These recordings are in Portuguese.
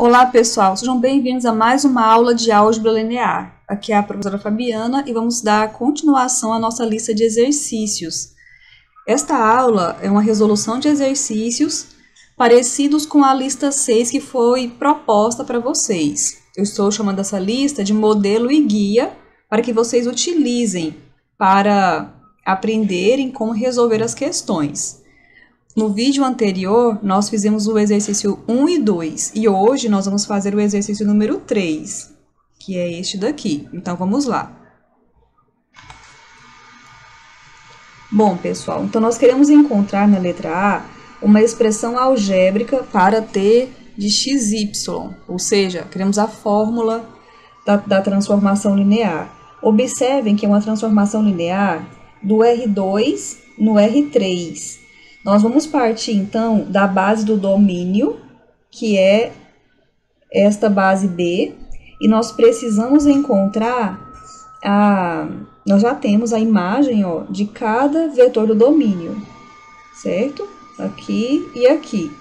Olá pessoal, sejam bem-vindos a mais uma aula de álgebra linear. Aqui é a professora Fabiana e vamos dar continuação à nossa lista de exercícios. Esta aula é uma resolução de exercícios parecidos com a lista 6 que foi proposta para vocês. Eu estou chamando essa lista de modelo e guia para que vocês utilizem para aprenderem como resolver as questões. No vídeo anterior, nós fizemos o exercício 1 e 2, e hoje nós vamos fazer o exercício número 3, que é este daqui. Então, vamos lá. Bom, pessoal, então nós queremos encontrar na letra A uma expressão algébrica para t de xy, ou seja, queremos a fórmula da transformação linear. Observem que é uma transformação linear do R2 no R3. Nós vamos partir, então, da base do domínio, que é esta base B, e nós precisamos encontrar nós já temos a imagem, ó, de cada vetor do domínio, certo? Aqui e aqui.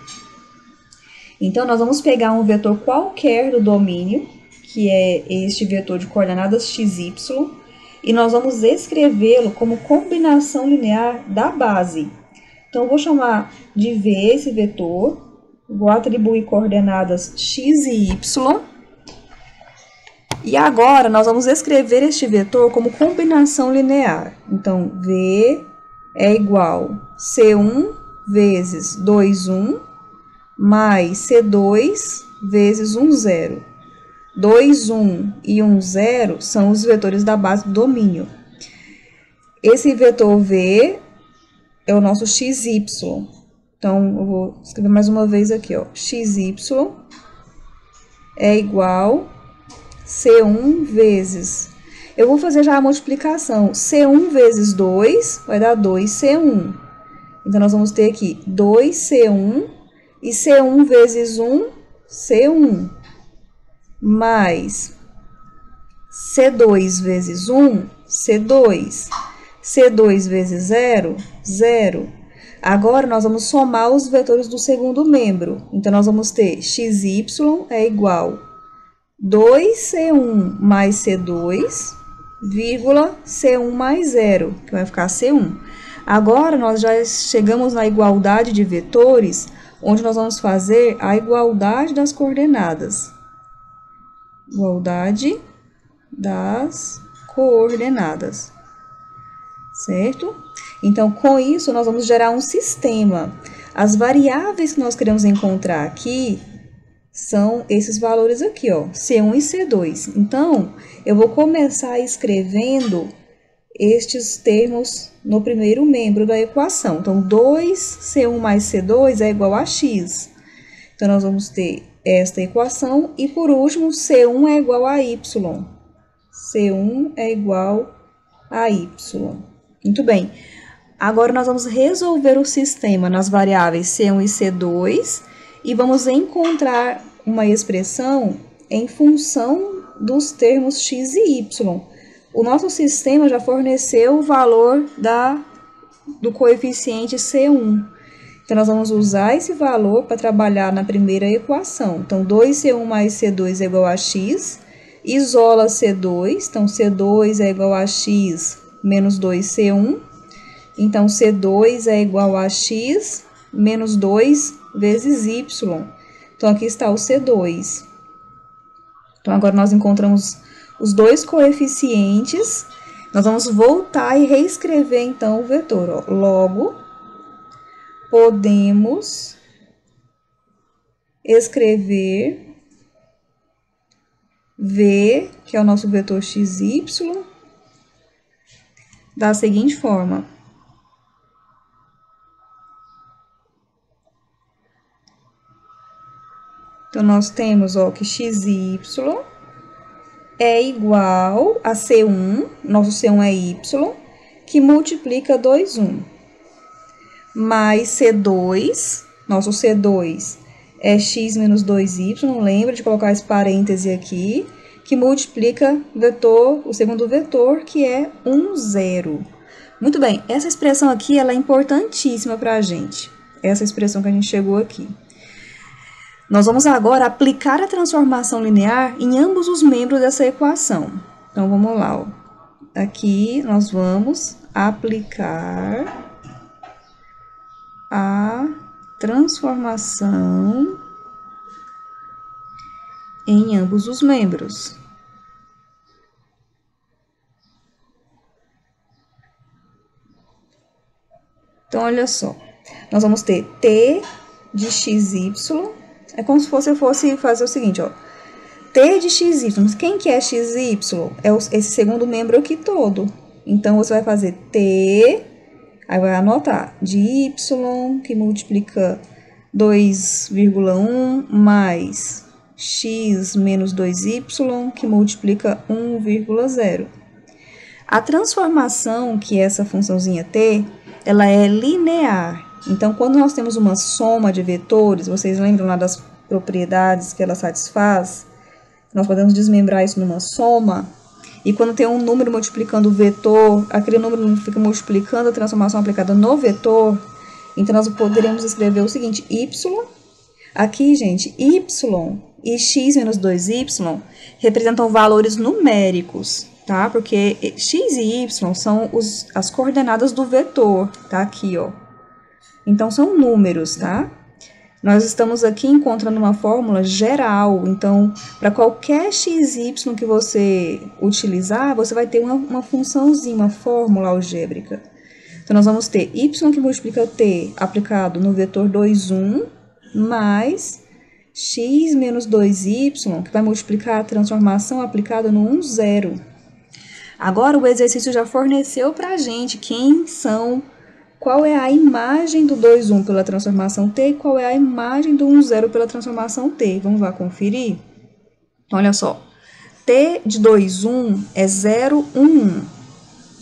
Então, nós vamos pegar um vetor qualquer do domínio, que é este vetor de coordenadas xy, e nós vamos escrevê-lo como combinação linear da base. Então, eu vou chamar de V esse vetor, vou atribuir coordenadas x e y. E agora, nós vamos escrever este vetor como combinação linear. Então, V é igual a C1 vezes 2, 1, mais C2 vezes 1, 0. 2, 1 e 1, 0 são os vetores da base do domínio. Esse vetor V é o nosso xy. Então, eu vou escrever mais uma vez aqui, ó. Xy é igual a C1 vezes... Eu vou fazer já a multiplicação. C1 vezes 2 vai dar 2C1. Então, nós vamos ter aqui 2C1 e C1 vezes 1, C1. Mais C2 vezes 1, C2. C2 vezes 0, 0. Agora, nós vamos somar os vetores do segundo membro. Então, nós vamos ter xy é igual a 2C1 mais C2, vírgula C1 mais 0, que vai ficar C1. Agora, nós já chegamos na igualdade de vetores, onde nós vamos fazer a igualdade das coordenadas. Igualdade das coordenadas. Certo? Então, com isso, nós vamos gerar um sistema. As variáveis que nós queremos encontrar aqui são esses valores aqui, ó, C1 e C2. Então, eu vou começar escrevendo estes termos no primeiro membro da equação. Então, 2C1 mais C2 é igual a x. Então, nós vamos ter esta equação. E, por último, C1 é igual a y. C1 é igual a y. Muito bem. Agora, nós vamos resolver o sistema nas variáveis C1 e C2 e vamos encontrar uma expressão em função dos termos x e y. O nosso sistema já forneceu o valor do coeficiente C1. Então, nós vamos usar esse valor para trabalhar na primeira equação. Então, 2C1 mais C2 é igual a x. Isola C2. Então, C2 é igual a x menos 2C1. Então, C2 é igual a x menos 2 vezes y. Então, aqui está o C2. Então, agora nós encontramos os dois coeficientes. Nós vamos voltar e reescrever, então, o vetor. Ó. Logo, podemos escrever V, que é o nosso vetor xy, da seguinte forma. Então, nós temos, ó, que xy é igual a C1, nosso C1 é y, que multiplica 2, 1. Mais C2, nosso C2 é x menos 2y, lembra de colocar esse parêntese aqui, que multiplica o segundo vetor, que é 1, 0. Muito bem, essa expressão aqui ela é importantíssima para a gente. Essa expressão que a gente chegou aqui. Nós vamos agora aplicar a transformação linear em ambos os membros dessa equação. Então, vamos lá, ó. Aqui nós vamos aplicar a transformação em ambos os membros. Então, olha só, nós vamos ter t de xy, é como se você fosse fazer o seguinte, ó, t de xy, quem que é xy? É esse segundo membro aqui todo. Então, você vai fazer t, aí vai anotar, de y, que multiplica 2,1, mais x menos 2y, que multiplica 1,0. A transformação, que é essa funçãozinha t, ela é linear. Então, quando nós temos uma soma de vetores, vocês lembram lá das propriedades que ela satisfaz? Nós podemos desmembrar isso numa soma. E quando tem um número multiplicando o vetor, aquele número fica multiplicando a transformação aplicada no vetor. Então, nós poderemos escrever o seguinte, y. Aqui, gente, y e x menos 2y representam valores numéricos, tá? Porque x e y são as coordenadas do vetor, tá? Aqui, ó. Então, são números, tá? Nós estamos aqui encontrando uma fórmula geral. Então, para qualquer xy que você utilizar, você vai ter uma funçãozinha, uma fórmula algébrica. Então, nós vamos ter y que multiplica t aplicado no vetor 2, 1, mais x menos 2y, que vai multiplicar a transformação aplicada no 1, 0. Agora, o exercício já forneceu para a gente qual é a imagem do 2, 1 pela transformação t e qual é a imagem do 1, 0 pela transformação t. Vamos lá conferir? Olha só, t de 2, 1 é 0, 1, 1.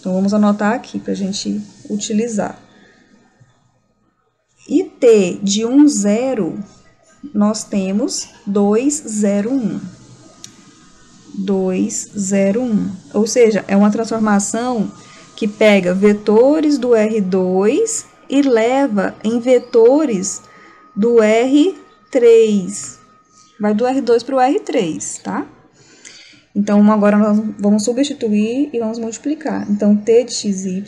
Então, vamos anotar aqui para a gente utilizar. E t de 1, 0, nós temos 2, 0, 1. 2, 0, 1. Ou seja, é uma transformação que pega vetores do R2 e leva em vetores do R3. Vai do R2 para o R3, tá? Então, agora nós vamos substituir e vamos multiplicar. Então, t de xy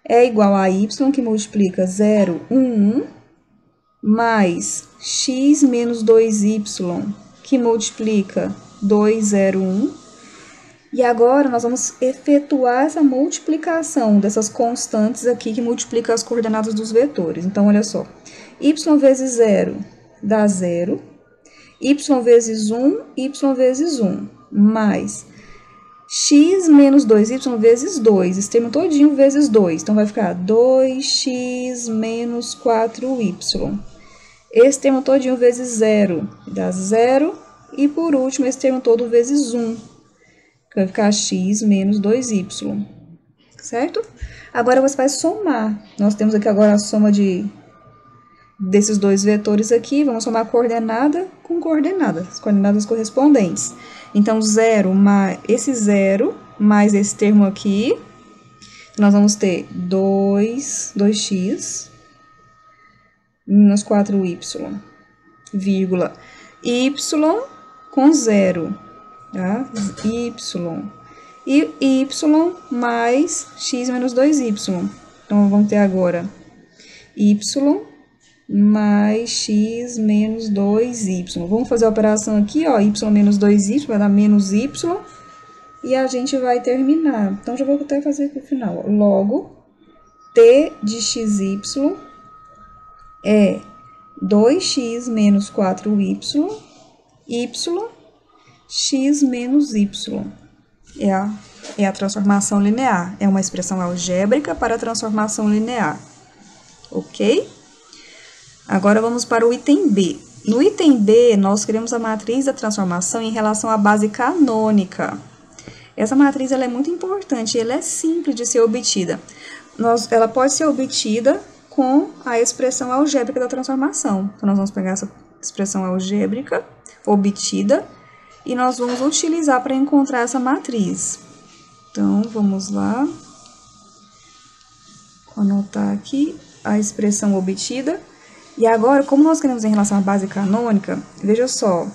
é igual a y, que multiplica 0, 1, 1, mais x menos 2y, que multiplica 2, 0, 1. E agora, nós vamos efetuar essa multiplicação dessas constantes aqui que multiplicam as coordenadas dos vetores. Então, olha só, y vezes 0 dá 0, y vezes 1, y vezes 1, mais x menos 2y vezes 2, esse termo todinho vezes 2. Então, vai ficar 2x menos 4y. Esse termo todinho vezes 0 dá 0. E, por último, esse termo todo vezes 1. Que vai ficar x menos 2y, certo? Agora, você vai somar. Nós temos aqui agora a soma desses dois vetores aqui. Vamos somar coordenada com coordenada, as coordenadas correspondentes. Então, 0 mais esse 0 mais esse termo aqui. Nós vamos ter 2x menos 4y, vírgula, y com 0. Tá? Y e y mais x menos 2y. Então, vamos ter agora y mais x menos 2y. Vamos fazer a operação aqui, ó, y menos 2y, vai dar menos y, e a gente vai terminar. Então, já vou até fazer aqui o final. Ó. Logo, t de xy é 2x menos 4y, y x menos y. É a transformação linear. É uma expressão algébrica para a transformação linear. Ok? Agora, vamos para o item B. No item B, nós queremos a matriz da transformação em relação à base canônica. Essa matriz ela é muito importante e ela é simples de ser obtida. Ela pode ser obtida com a expressão algébrica da transformação. Então, nós vamos pegar essa expressão algébrica obtida e nós vamos utilizar para encontrar essa matriz. Então, vamos lá. Vou anotar aqui a expressão obtida. E agora, como nós queremos em relação à base canônica, veja só,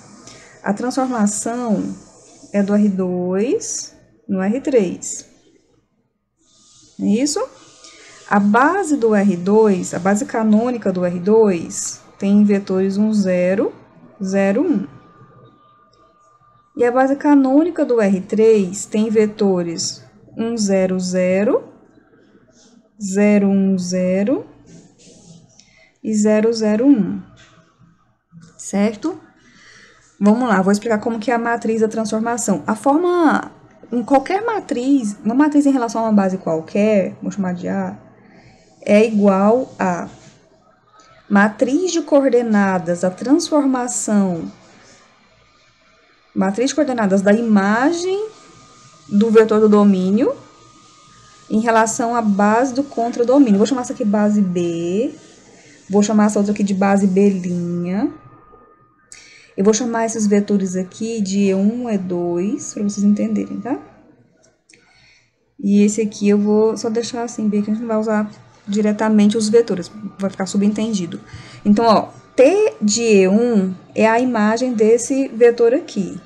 a transformação é do R2 no R3. É isso? A base do R2, a base canônica do R2, tem vetores 1, 0, 0, 1. E a base canônica do R3 tem vetores 1, 0, 0, 0, 1, 0 e 0, 0, 1. Certo? Vamos lá, vou explicar como que é a matriz da transformação. A forma, em qualquer matriz, uma matriz em relação a uma base qualquer, vou chamar de A, é igual a matriz de coordenadas, a transformação, matriz de coordenadas da imagem do vetor do domínio em relação à base do contradomínio. Vou chamar essa aqui base B, vou chamar essa outra aqui de base B'. Eu vou chamar esses vetores aqui de E1, E2, para vocês entenderem, tá? E esse aqui eu vou só deixar assim, bem que a gente não vai usar diretamente os vetores, vai ficar subentendido. Então, ó, T de E1 é a imagem desse vetor aqui,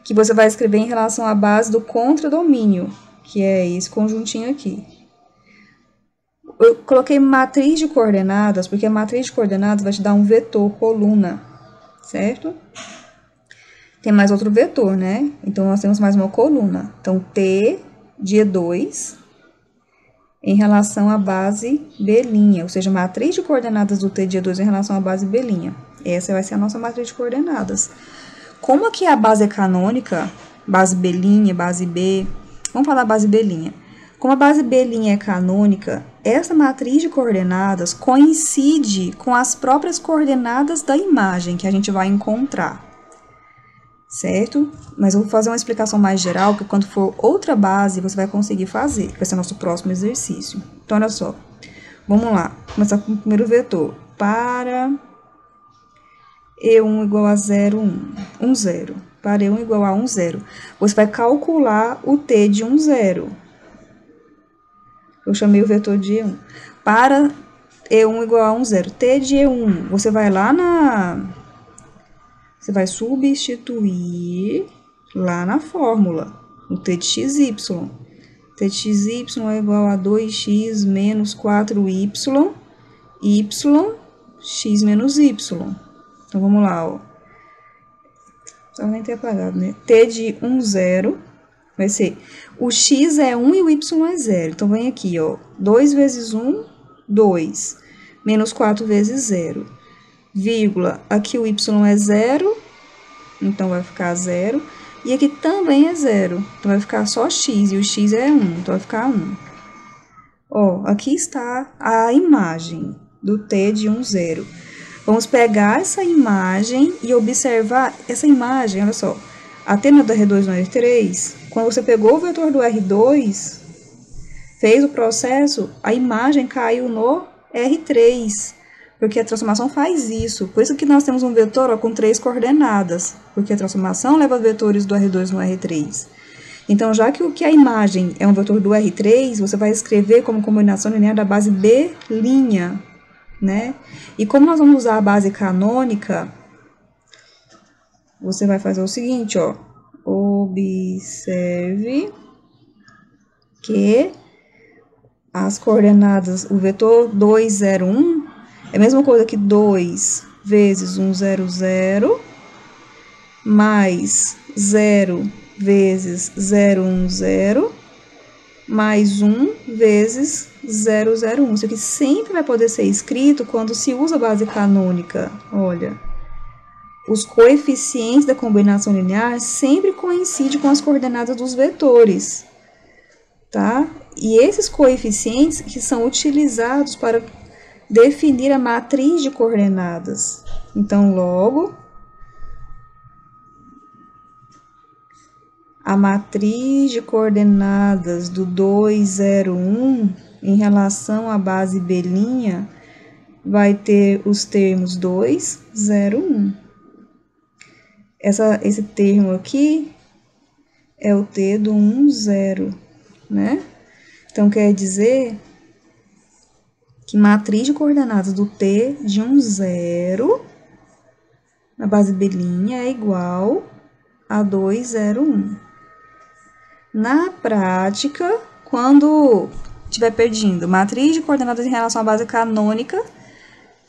que você vai escrever em relação à base do contradomínio, que é esse conjuntinho aqui. Eu coloquei matriz de coordenadas, porque a matriz de coordenadas vai te dar um vetor, coluna, certo? Tem mais outro vetor, né? Então, nós temos mais uma coluna. Então, T de E2 em relação à base B', ou seja, matriz de coordenadas do T de E2 em relação à base B'. Essa vai ser a nossa matriz de coordenadas. Como aqui a base é canônica, base B', base B, vamos falar base B'. Como a base B' é canônica, essa matriz de coordenadas coincide com as próprias coordenadas da imagem que a gente vai encontrar, certo? Mas eu vou fazer uma explicação mais geral, que quando for outra base, você vai conseguir fazer, que vai ser nosso próximo exercício. Então, olha só, vamos lá, começar com o primeiro vetor. Para E1 igual a 0, 1, 1, 0. Para E1 igual a 1, 0. Você vai calcular o T de 1, 0. Eu chamei o vetor de E1. Para E1 igual a 1, 0. T de E1, você vai lá Você vai substituir lá na fórmula, o T de xy. T de xy é igual a 2x menos 4y, x menos y. Então, vamos lá, ó. Só nem ter apagado, né? T de 1, 0, vai ser, o x é 1 e o y é 0. Então, vem aqui, ó, 2 vezes 1, 2, menos 4 vezes 0, vírgula, aqui o y é 0, então vai ficar 0, e aqui também é 0, então vai ficar só x, e o x é 1, então vai ficar 1. Ó, aqui está a imagem do T de 1, 0. Vamos pegar essa imagem e observar essa imagem, olha só, a T no R2 no R3, quando você pegou o vetor do R2, fez o processo, a imagem caiu no R3, porque a transformação faz isso. Por isso que nós temos um vetor, ó, com 3 coordenadas, porque a transformação leva vetores do R2 no R3. Então, já que a imagem é um vetor do R3, você vai escrever como combinação linear da base B', né? E como nós vamos usar a base canônica, você vai fazer o seguinte, ó. Observe que as coordenadas, o vetor 2, 0, 1, é a mesma coisa que 2 vezes 1, 0, 0, mais 0 vezes 0, 1, 0, mais 1 vezes 0, 0, 1. Isso aqui sempre vai poder ser escrito quando se usa a base canônica. Olha, os coeficientes da combinação linear sempre coincidem com as coordenadas dos vetores, tá? E esses coeficientes que são utilizados para definir a matriz de coordenadas. Então, logo, a matriz de coordenadas do 2, 0, 1 em relação à base B' vai ter os termos 2, 0, 1. Esse termo aqui é o T do 1, 0, né? Então, quer dizer que matriz de coordenadas do T de 0 na base B' é igual a 2, 0, 1. Na prática, quando estiver pedindo matriz de coordenadas em relação à base canônica,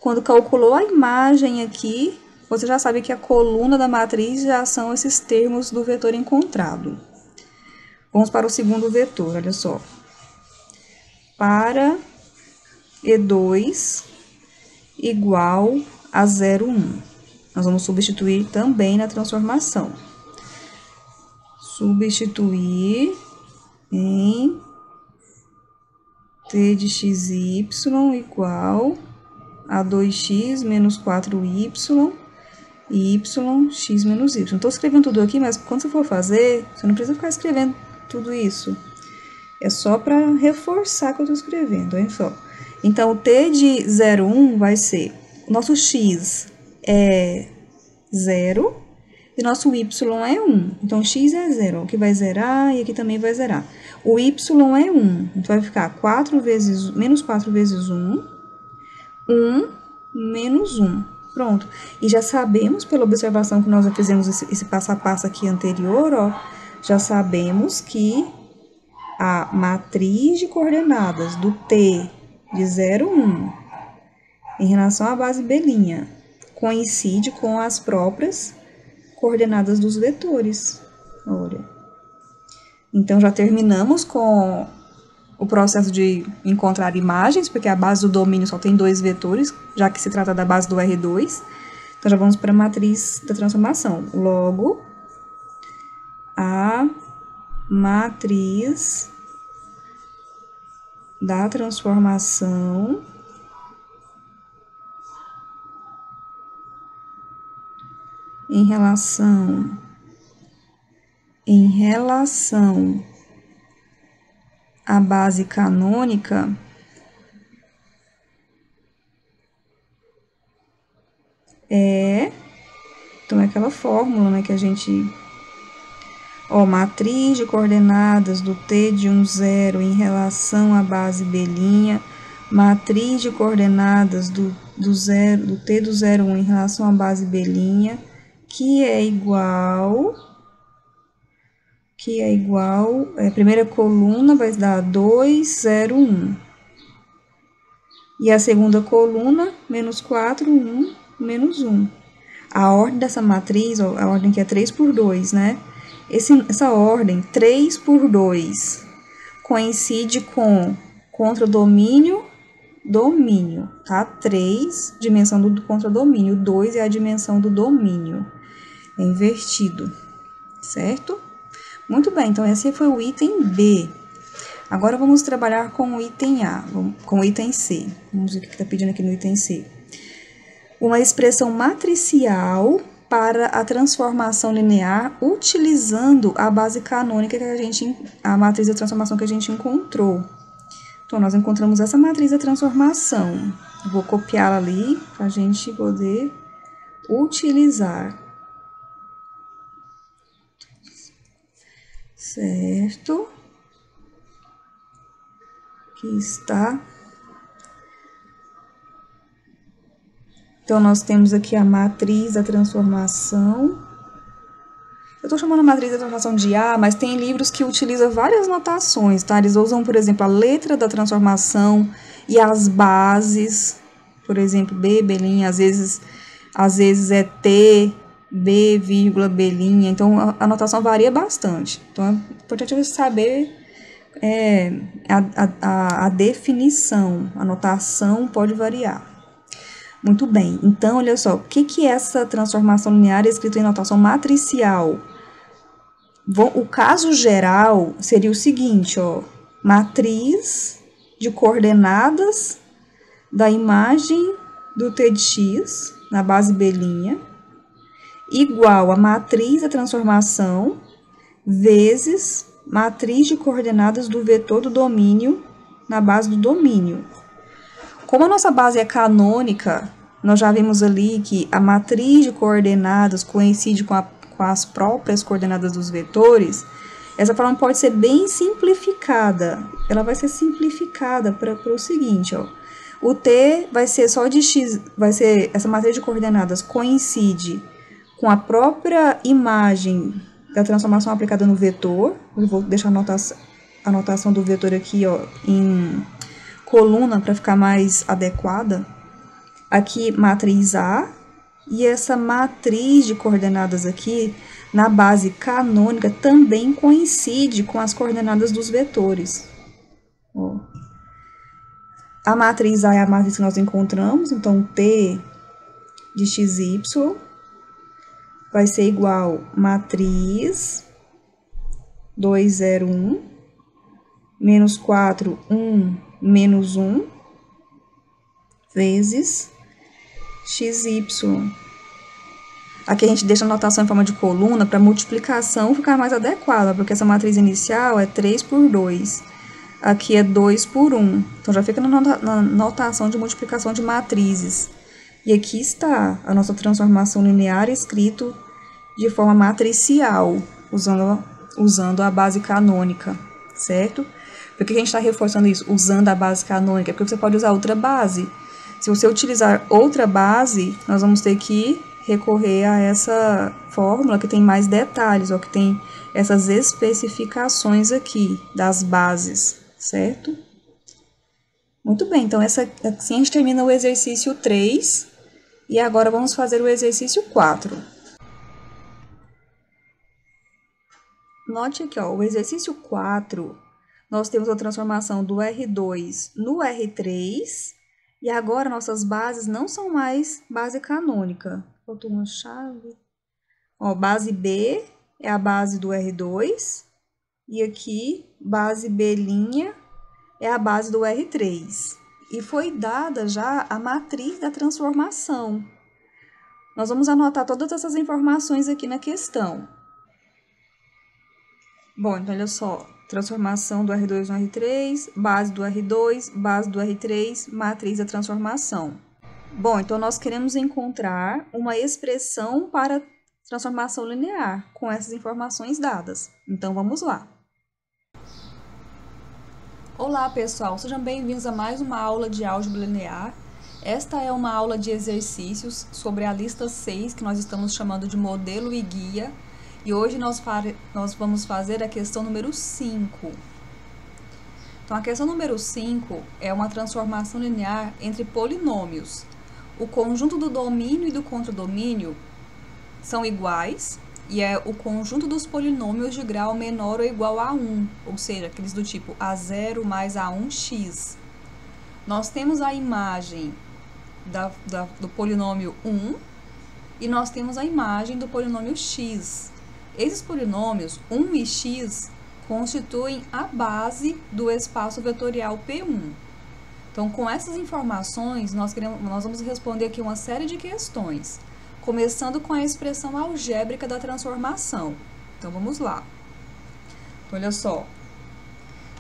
quando calculou a imagem aqui, você já sabe que a coluna da matriz já são esses termos do vetor encontrado. Vamos para o segundo vetor, olha só. Para E2 igual a 0, 1. Nós vamos substituir também na transformação. Substituir em T de xy igual a 2x menos 4y e yx menos y. Estou escrevendo tudo aqui, mas quando você for fazer, você não precisa ficar escrevendo tudo isso. É só para reforçar que eu estou escrevendo, olha só. Então, o T de 0, 1 vai ser, o nosso x é 0 e nosso y é 1. Então, x é 0, aqui vai zerar e aqui também vai zerar. O y é 1, então vai ficar 4 vezes, menos 4 vezes 1, 1 menos 1. Pronto. E já sabemos, pela observação que nós já fizemos esse passo a passo aqui anterior, ó, já sabemos que a matriz de coordenadas do T de 0, 1 em relação à base B' coincide com as próprias coordenadas dos vetores. Olha. Então, já terminamos com o processo de encontrar imagens, porque a base do domínio só tem 2 vetores, já que se trata da base do R2. Então, já vamos para a matriz da transformação. Logo, a matriz da transformação em relação à base canônica então é aquela fórmula, né, que a gente, ó, matriz de coordenadas do T de 0 em relação à base B', matriz de coordenadas do T do 0, 1 em relação à base B', que é igual, a primeira coluna vai dar 2, 0, 1. E a segunda coluna, menos 4, 1, menos 1. A ordem dessa matriz, ó, a ordem que é 3 por 2, né? Essa ordem, 3 por 2, coincide com contradomínio, domínio, tá? 3, dimensão do contradomínio, 2 é a dimensão do domínio. É invertido, certo? Muito bem, então esse foi o item B. Agora vamos trabalhar com o item A, com o item C. Vamos ver o que está pedindo aqui no item C. Uma expressão matricial para a transformação linear utilizando a base canônica que a matriz da transformação que a gente encontrou. Então, nós encontramos essa matriz da transformação. Vou copiá-la ali para a gente poder utilizar. Certo? Aqui está. Então, nós temos aqui a matriz da transformação. Eu estou chamando a matriz da transformação de A, mas tem livros que utilizam várias notações, tá? Eles usam, por exemplo, a letra da transformação e as bases. Por exemplo, B, B', às vezes é T, B, vírgula, B'. Então, a notação varia bastante. Então, é importante você saber a definição. A notação pode variar. Muito bem, então, olha só, o que é essa transformação linear escrita em notação matricial? O caso geral seria o seguinte, ó, matriz de coordenadas da imagem do T de x, na base B', igual a matriz da transformação, vezes matriz de coordenadas do vetor do domínio, na base do domínio. Como a nossa base é canônica, nós já vimos ali que a matriz de coordenadas coincide com as próprias coordenadas dos vetores. Essa forma pode ser bem simplificada. Ela vai ser simplificada para o seguinte, ó. O T vai ser só de x, vai ser, essa matriz de coordenadas coincide com a própria imagem da transformação aplicada no vetor. Eu vou deixar a notação do vetor aqui, ó, em coluna para ficar mais adequada. Aqui, matriz A, e essa matriz de coordenadas aqui, na base canônica, também coincide com as coordenadas dos vetores. Ó. A matriz A é a matriz que nós encontramos, então T de xy vai ser igual matriz 2, 0, 1, menos 4, 1, menos 1, vezes xy. Aqui a gente deixa a notação em forma de coluna para a multiplicação ficar mais adequada, porque essa matriz inicial é 3 por 2. Aqui é 2 por 1. Então, já fica na notação de multiplicação de matrizes. E aqui está a nossa transformação linear escrito de forma matricial, usando a base canônica, certo? Por que a gente está reforçando isso? Usando a base canônica, porque você pode usar outra base. Se você utilizar outra base, nós vamos ter que recorrer a essa fórmula que tem mais detalhes, ó, que tem essas especificações aqui das bases, certo? Muito bem, então assim a gente termina o exercício 3 e agora vamos fazer o exercício 4. Note aqui, ó, o exercício 4, nós temos a transformação do R2 no R3 e agora nossas bases não são mais base canônica. Faltou uma chave. Ó, base B é a base do R2 e aqui base B' é a base do R3. E foi dada já a matriz da transformação. Nós vamos anotar todas essas informações aqui na questão. Bom, então olha só, transformação do R2 no R3, base do R2, base do R3, matriz da transformação. Bom, então nós queremos encontrar uma expressão para transformação linear com essas informações dadas. Então vamos lá. Olá pessoal, sejam bem-vindos a mais uma aula de álgebra linear. Esta é uma aula de exercícios sobre a lista 6, que nós estamos chamando de modelo e guia. E hoje nós vamos fazer a questão número 5. Então, a questão número 5 é uma transformação linear entre polinômios. O conjunto do domínio e do contradomínio são iguais, e é o conjunto dos polinômios de grau menor ou igual a 1, ou seja, aqueles do tipo A0 mais A1x. Nós temos a imagem do polinômio 1 e nós temos a imagem do polinômio x. Esses polinômios, 1 e x, constituem a base do espaço vetorial P1. Então, com essas informações, nós vamos responder aqui uma série de questões, começando com a expressão algébrica da transformação. Então, vamos lá. Então, olha só.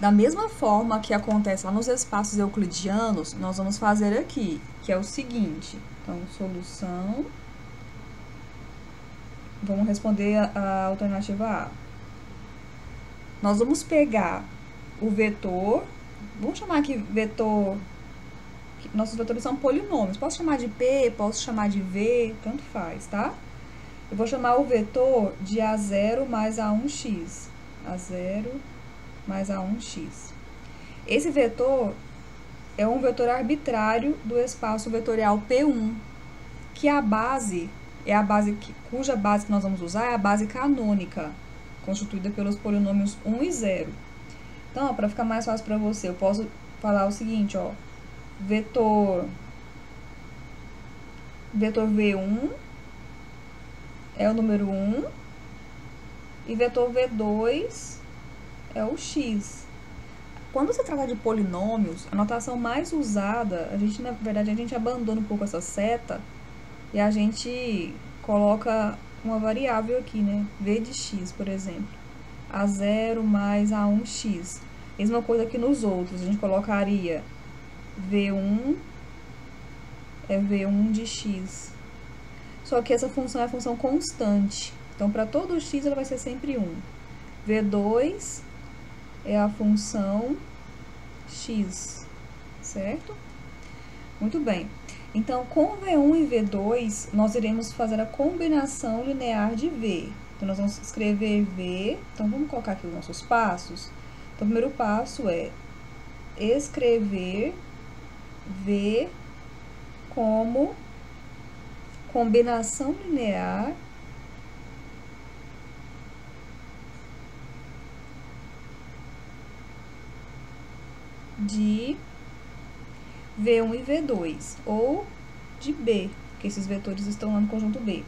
Da mesma forma que acontece lá nos espaços euclidianos, nós vamos fazer aqui, que é o seguinte. Então, solução... Vamos responder a alternativa A. Nós vamos pegar o vetor, vamos chamar aqui vetor, nossos vetores são polinômios, posso chamar de P, posso chamar de V, tanto faz, tá? Eu vou chamar o vetor de A0 mais A1x, A0 mais A1x. Esse vetor é um vetor arbitrário do espaço vetorial P1, que a base... cuja base que nós vamos usar é a base canônica, constituída pelos polinômios 1 e 0. Então, para ficar mais fácil para você, eu posso falar o seguinte, ó, vetor V1 é o número 1 e vetor V2 é o x. Quando se trata de polinômios, a notação mais usada, na verdade, a gente abandona um pouco essa seta e a gente coloca uma variável aqui, né? V de x, por exemplo. A0 mais A1x. Mesma coisa que nos outros. A gente colocaria V1 é V1 de x. Só que essa função é a função constante. Então, para todo x, ela vai ser sempre 1. V2 é a função x, certo? Muito bem. Então, com V1 e V2, nós iremos fazer a combinação linear de V. Então, nós vamos escrever V. Então, vamos colocar aqui os nossos passos. Então, o primeiro passo é escrever V como combinação linear de V1 e V2, ou de B, porque esses vetores estão lá no conjunto B.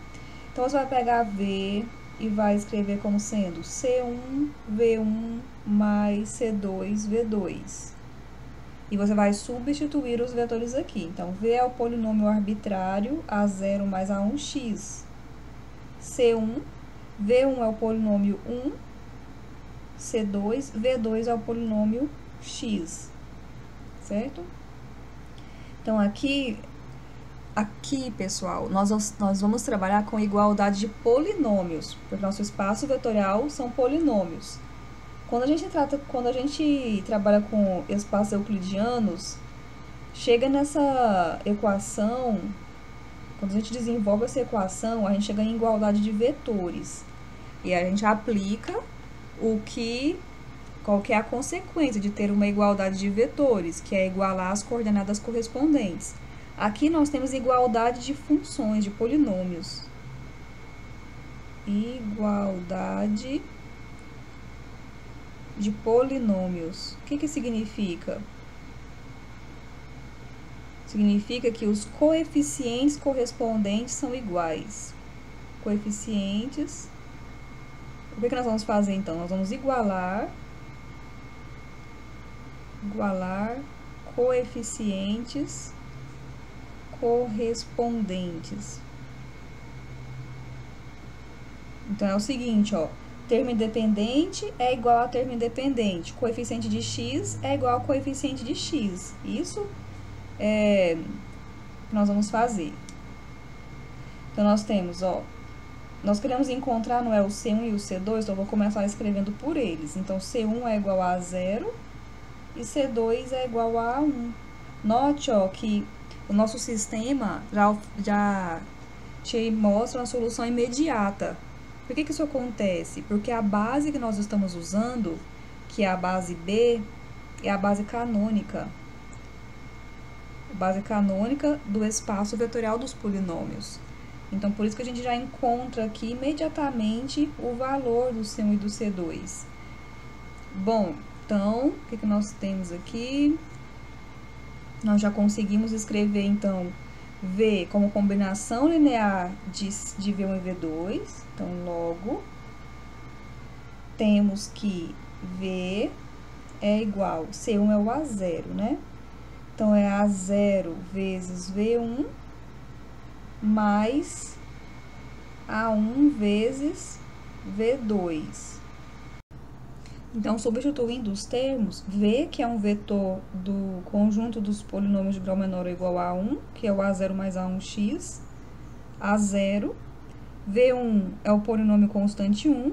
Então, você vai pegar V e vai escrever como sendo C1, V1 mais C2, V2. E você vai substituir os vetores aqui. Então, V é o polinômio arbitrário A0 mais A1x. C1, V1 é o polinômio 1, C2, V2 é o polinômio x, certo? Então, aqui, pessoal, nós vamos trabalhar com igualdade de polinômios, porque nosso espaço vetorial são polinômios. Quando a gente trabalha com espaços euclidianos, chega nessa equação, quando a gente desenvolve essa equação, a gente chega em igualdade de vetores. E a gente aplica qual que é a consequência de ter uma igualdade de vetores, que é igualar as coordenadas correspondentes. Aqui nós temos igualdade de funções, de polinômios. Igualdade de polinômios. O que significa? Significa que os coeficientes correspondentes são iguais. Coeficientes. O que nós vamos fazer então? Nós vamos igualar coeficientes correspondentes. Então, é o seguinte, ó. Termo independente é igual a termo independente. Coeficiente de x é igual a coeficiente de x. Isso é o que nós vamos fazer. Então, nós temos, ó. Nós queremos encontrar, não é, o C1 e o C2, então eu vou começar escrevendo por eles. Então, C1 é igual a 0 e C2 é igual a 1. Note, ó, que o nosso sistema já te mostra uma solução imediata. Por que isso acontece? Porque a base que nós estamos usando, que é a base B, é a base canônica. A base canônica do espaço vetorial dos polinômios. Então, por isso que a gente já encontra aqui imediatamente o valor do C1 e do C2. Bom, então, o que nós temos aqui? Nós já conseguimos escrever, então, V como combinação linear de V1 e V2. Então, logo, temos que V é igual, C1 é o A0, né? Então, é A0 vezes V1 mais A1 vezes V2. Então, substituindo os termos, V, que é um vetor do conjunto dos polinômios de grau menor ou igual a 1, que é o A0 mais A1x, A0, V1 é o polinômio constante 1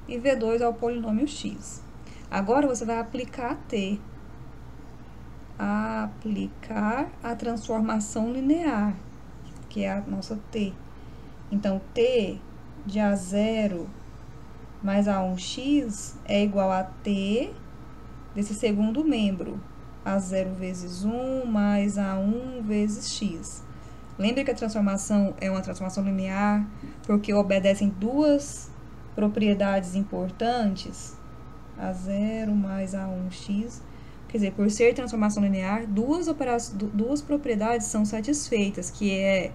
e V2 é o polinômio x. Agora, você vai aplicar T. Aplicar a transformação linear, que é a nossa T. Então, T de A0 mais A1x é igual a T desse segundo membro, A0 vezes 1 mais A1 vezes x. Lembra que a transformação é uma transformação linear porque obedecem duas propriedades importantes, A0 mais A1x. Quer dizer, por ser transformação linear, duas propriedades são satisfeitas, que é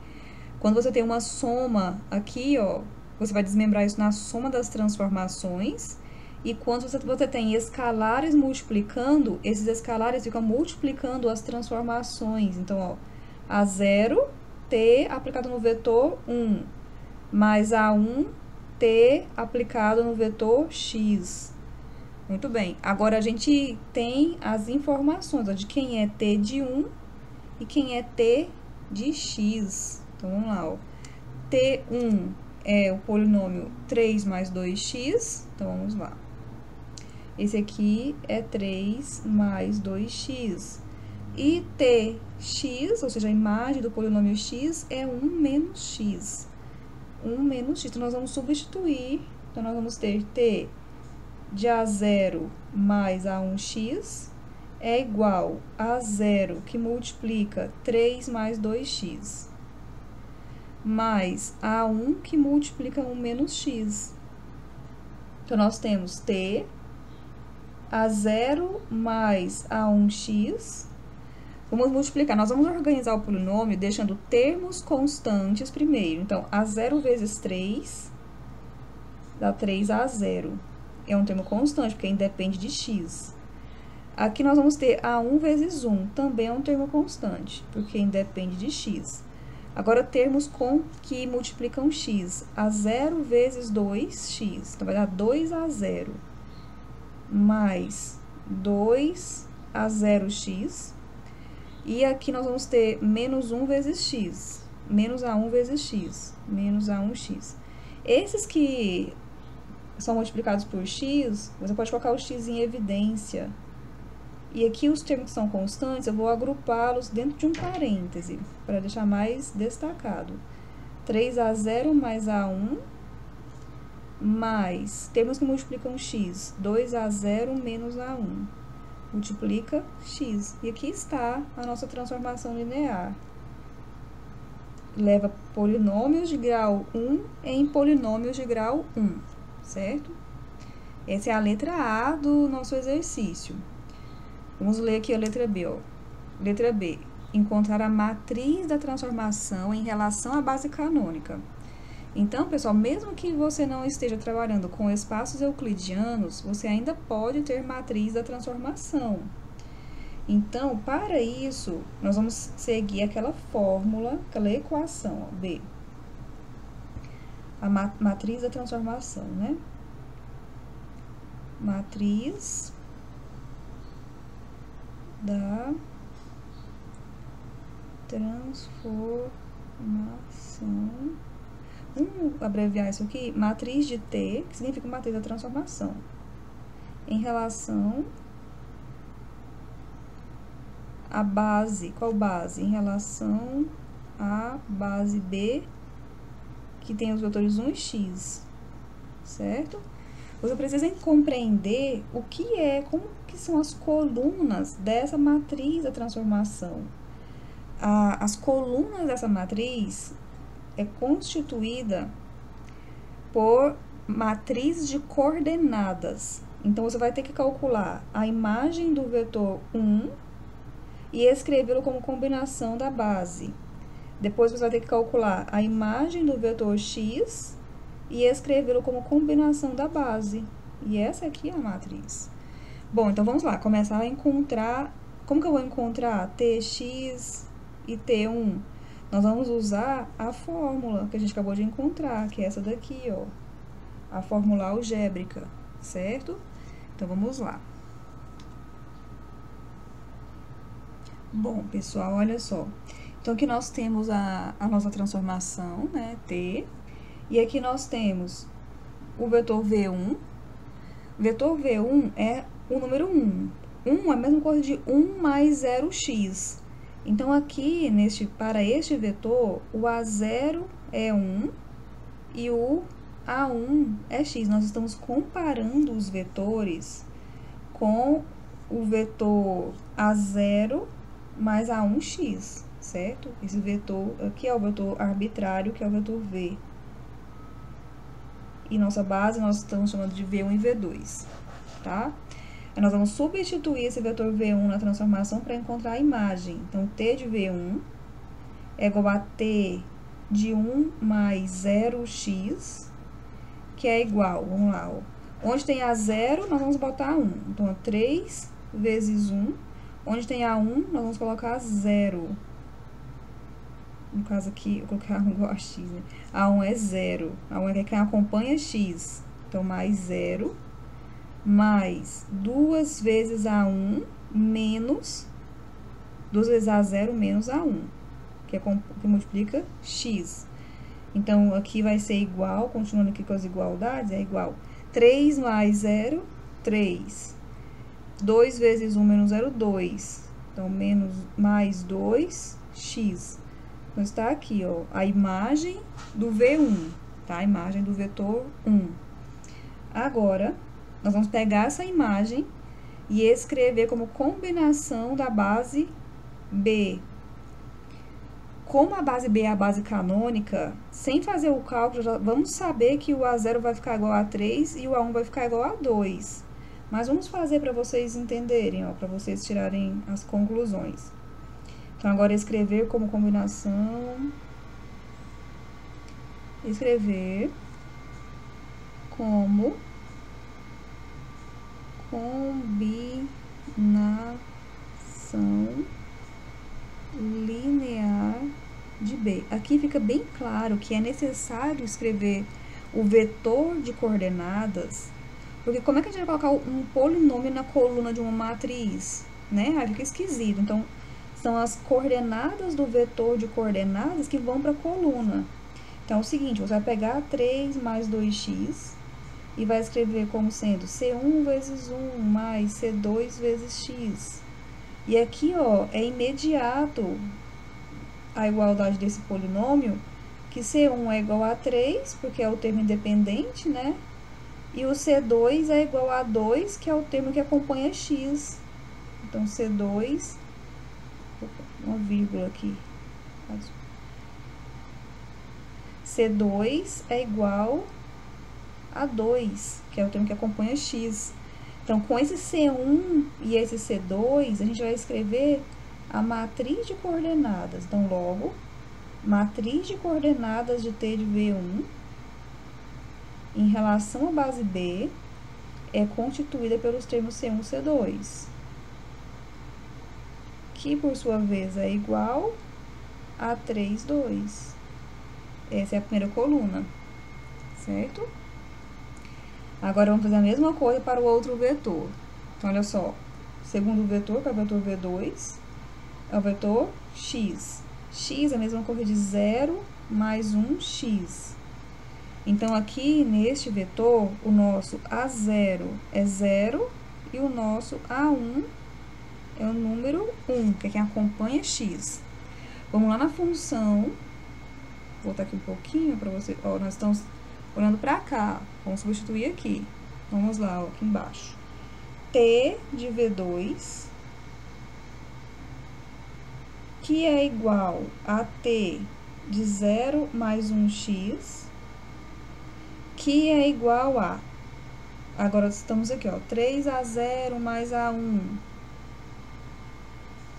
quando você tem uma soma aqui, ó, você vai desmembrar isso na soma das transformações, e quando você tem escalares multiplicando, esses escalares ficam multiplicando as transformações. Então, ó, A0, T aplicado no vetor 1, mais A1, T aplicado no vetor x. Muito bem. Agora, a gente tem as informações, ó, de quem é T de 1 e quem é T de x. Então, vamos lá, ó. T1 é o polinômio 3 mais 2x, então vamos lá. Esse aqui é 3 mais 2x. E tx, ou seja, a imagem do polinômio x, é 1 menos x. 1 menos x. Então, nós vamos substituir. Então, nós vamos ter t de A0 mais A1x é igual a 0, que multiplica 3 mais 2x, mais A1, que multiplica 1 menos x. Então, nós temos t, A0 mais A1x. Vamos multiplicar. Nós vamos organizar o polinômio deixando termos constantes primeiro. Então, A0 vezes 3 dá 3A0. É um termo constante, porque independe de x. Aqui nós vamos ter A1 vezes 1, também é um termo constante, porque independe de x. Agora, termos que multiplicam x. A0 vezes 2x, então vai dar 2A0, mais 2A0x. E aqui nós vamos ter menos 1 vezes x, menos A1 vezes x, menos A1x. Esses que são multiplicados por x, você pode colocar o x em evidência. E aqui os termos que são constantes, eu vou agrupá-los dentro de um parêntese, para deixar mais destacado. 3A0 mais A1, mais termos que multiplicam x, 2A0 menos A1. Multiplica x. E aqui está a nossa transformação linear. Leva polinômios de grau 1 em polinômios de grau 1, certo? Essa é a letra A do nosso exercício. Vamos ler aqui a letra B, ó. Letra B. Encontrar a matriz da transformação em relação à base canônica. Então, pessoal, mesmo que você não esteja trabalhando com espaços euclidianos, você ainda pode ter matriz da transformação. Então, para isso, nós vamos seguir aquela fórmula, aquela equação, ó, B. A matriz da transformação, né? Matriz da transformação. Vamos abreviar isso aqui, matriz de T, que significa matriz da transformação, em relação à base. Qual base? Em relação à base B, que tem os vetores 1 e x, certo? Você precisa compreender o que como que são as colunas dessa matriz da transformação. As colunas dessa matriz é constituída por matriz de coordenadas. Então, você vai ter que calcular a imagem do vetor 1 e escrevê-lo como combinação da base. Depois, você vai ter que calcular a imagem do vetor x e escrevê-lo como combinação da base. E essa aqui é a matriz. Bom, então vamos lá, começar a encontrar. Como que eu vou encontrar Tx e T1? Nós vamos usar a fórmula que a gente acabou de encontrar, que é essa daqui, ó. A fórmula algébrica, certo? Então, vamos lá. Bom, pessoal, olha só. Então, aqui nós temos a nossa transformação, né, T. E aqui nós temos o vetor V1. O vetor V1 é o número 1. 1 é a mesma coisa de 1 mais 0x. Então, aqui, para este vetor, o A0 é 1 e o A1 é x. Nós estamos comparando os vetores com o vetor A0 mais A1x, certo? Esse vetor aqui é o vetor arbitrário, que é o vetor V. E nossa base nós estamos chamando de V1 e V2, tá? Nós vamos substituir esse vetor V1 na transformação para encontrar a imagem. Então, T de V1 é igual a T de 1 mais 0x, que é igual, vamos lá, ó. Onde tem A0, nós vamos botar 1. Então, é 3 vezes 1. Onde tem A1, nós vamos colocar 0. No caso aqui, eu coloquei A1 igual a x, né? A1 é 0. A1 é quem acompanha x. Então, mais 0. Mais 2 vezes A1 menos 2 vezes A0 menos A1, que multiplica x. Então, aqui vai ser igual, continuando aqui com as igualdades, é igual 3 mais 0, 3. 2 vezes 1 menos 0, 2. Então, mais 2x. Então, está aqui, ó, a imagem do V1, tá? A imagem do vetor 1. Agora, nós vamos pegar essa imagem e escrever como combinação da base B. Como a base B é a base canônica, sem fazer o cálculo, já vamos saber que o A0 vai ficar igual a 3 e o A1 vai ficar igual a 2. Mas vamos fazer para vocês entenderem, ó, para vocês tirarem as conclusões. Então, agora escrever como combinação. Escrever como combinação linear de B. Aqui fica bem claro que é necessário escrever o vetor de coordenadas, porque como é que a gente vai colocar um polinômio na coluna de uma matriz, né? Aí fica esquisito. Então, são as coordenadas do vetor de coordenadas que vão para a coluna. Então, é o seguinte, você vai pegar 3 mais 2x e vai escrever como sendo C1 vezes 1 mais C2 vezes x. E aqui, ó, é imediato a igualdade desse polinômio, que C1 é igual a 3, porque é o termo independente, né? E o C2 é igual a 2, que é o termo que acompanha x. Então, C2, uma vírgula aqui. C2 é igual a 2, que é o termo que acompanha x. Então, com esse C1 e esse C2, a gente vai escrever a matriz de coordenadas. Então, logo, matriz de coordenadas de T de V1 em relação à base B é constituída pelos termos C1 e C2, que, por sua vez, é igual a 3, 2. Essa é a primeira coluna, certo? Agora, vamos fazer a mesma coisa para o outro vetor. Então, olha só. Segundo vetor, que é o vetor V2, é o vetor x. X é a mesma coisa de 0 mais 1x. Então, aqui, neste vetor, o nosso A0 é 0 e o nosso A1 é o número 1, que é quem acompanha x. Vamos lá na função. Vou voltar aqui um pouquinho para você. Ó, nós estamos olhando para cá, vamos substituir aqui. Vamos lá, ó, aqui embaixo. T de V2, que é igual a T de 0 mais 1x, que é igual a... Agora, estamos aqui, ó, 3A0 mais A1.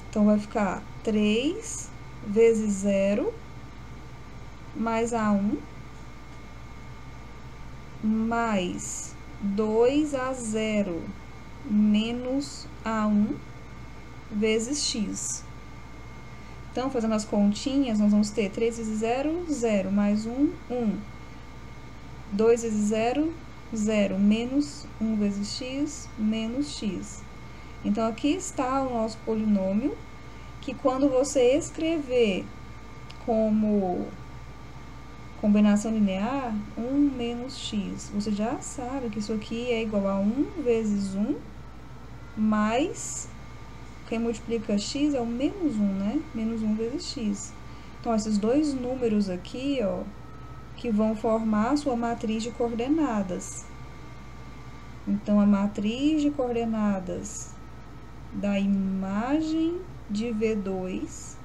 Então, vai ficar 3 vezes 0 mais A1, mais 2A0 menos A1 vezes x. Então, fazendo as continhas, nós vamos ter 3 vezes 0, 0, mais 1, 1. 2 vezes 0, 0, menos 1 vezes x, menos x. Então, aqui está o nosso polinômio, que quando você escrever como combinação linear, 1 menos x. Você já sabe que isso aqui é igual a 1 vezes 1, mais, quem multiplica x é o menos 1, né? Menos 1 vezes x. Então, esses dois números aqui, ó, que vão formar a sua matriz de coordenadas. Então, a matriz de coordenadas da imagem de V2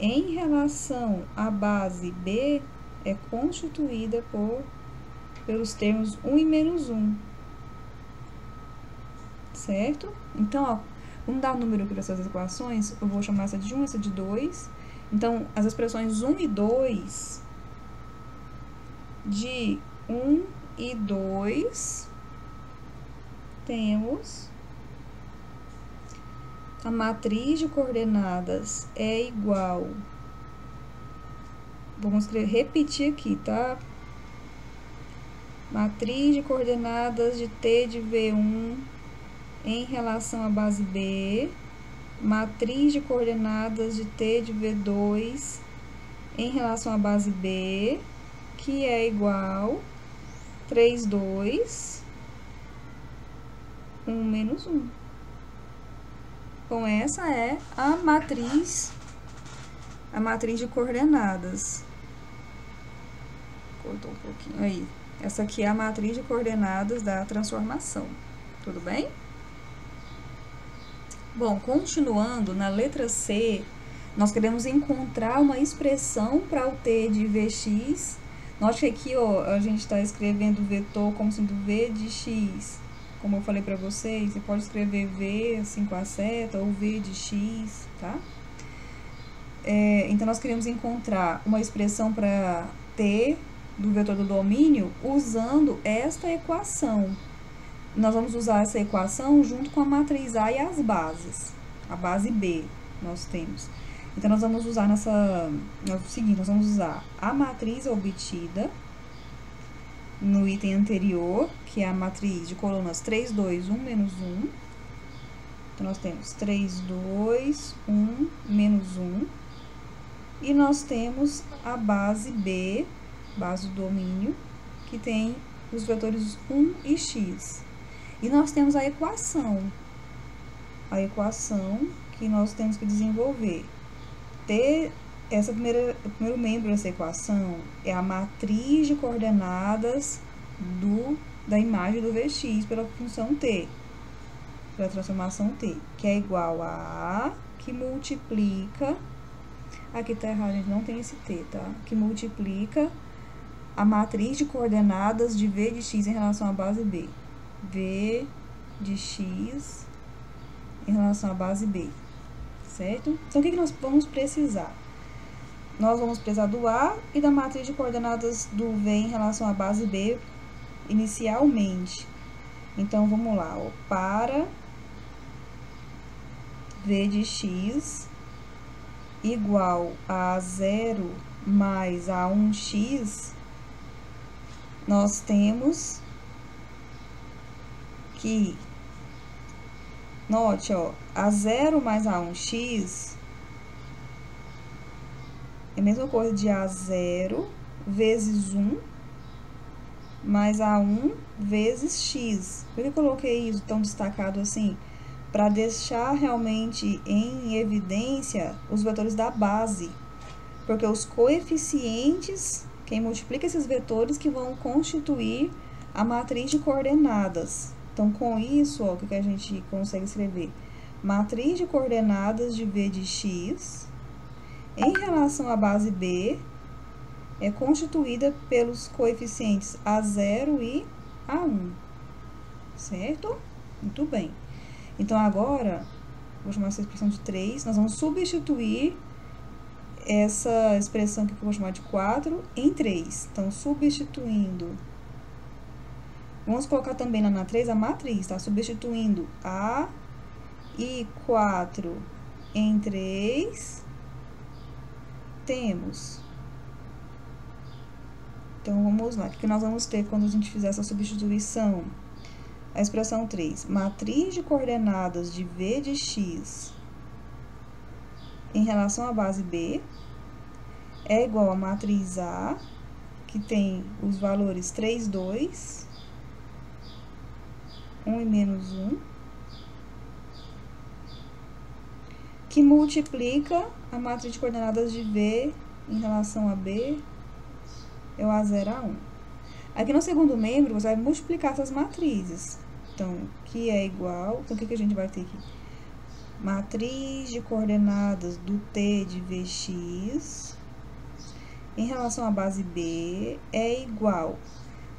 em relação à base B é constituída pelos termos 1 e menos 1, certo? Então, ó, vamos dar número aqui para essas equações, eu vou chamar essa de 1, essa de 2. Então, as expressões 1 e 2, de 1 e 2, temos a matriz de coordenadas é igual... Vamos repetir aqui, tá? Matriz de coordenadas de T de V1 em relação à base B. Matriz de coordenadas de T de V2 em relação à base B, que é igual 3, 2, 1 menos 1. Bom, essa é a matriz de coordenadas. Cortou um pouquinho aí. Essa aqui é a matriz de coordenadas da transformação. Tudo bem? Bom, continuando, na letra C, nós queremos encontrar uma expressão para o t de Vx. Note que aqui, ó, a gente está escrevendo o vetor como sendo V de x. Como eu falei para vocês, você pode escrever V assim com a seta ou V de x, tá? Então, nós queremos encontrar uma expressão para t do vetor do domínio usando esta equação. Nós vamos usar essa equação junto com a matriz A e as bases. A base B nós temos. Então, nós vamos usar o seguinte, nós vamos usar a matriz obtida no item anterior, que é a matriz de colunas 3, 2, 1, menos 1. Então, nós temos 3, 2, 1, menos 1. E nós temos a base B, base do domínio, que tem os vetores 1 e x. E nós temos a equação que nós temos que desenvolver. O primeiro membro dessa equação é a matriz de coordenadas da imagem do Vx pela função t, pela transformação t, que é igual a que multiplica, aqui tá errado, gente, não tem esse t, tá? Que multiplica a matriz de coordenadas de V de x em relação à base B. V de x em relação à base B, certo? Então, o que nós vamos precisar? Nós vamos precisar do A e da matriz de coordenadas do V em relação à base B inicialmente. Então, vamos lá, ó, para V de x igual a 0 mais a 1x, nós temos que, note, ó, a 0 mais a 1x é a mesma coisa de A0 vezes 1 mais A1 vezes x. Por que eu coloquei isso tão destacado assim? Para deixar realmente em evidência os vetores da base. Porque os coeficientes, quem multiplica esses vetores que vão constituir a matriz de coordenadas. Então, com isso, ó, o que a gente consegue escrever? Matriz de coordenadas de V de x em relação à base B é constituída pelos coeficientes A0 e A1, certo? Muito bem. Então, agora, vou chamar essa expressão de 3, nós vamos substituir essa expressão aqui que eu vou chamar de 4 em 3. Então, substituindo, vamos colocar também na 3 a matriz, tá? Substituindo A e 4 em 3, temos. Então, vamos lá. O que nós vamos ter quando a gente fizer essa substituição? A expressão 3. Matriz de coordenadas de V de x em relação à base B é igual a matriz A, que tem os valores 3, 2, 1 e menos 1, que multiplica a matriz de coordenadas de V em relação a B, é o A0, A1. Aqui no segundo membro, você vai multiplicar essas matrizes. Então, que é igual... Então, o que a gente vai ter aqui? Matriz de coordenadas do T de Vx em relação à base B é igual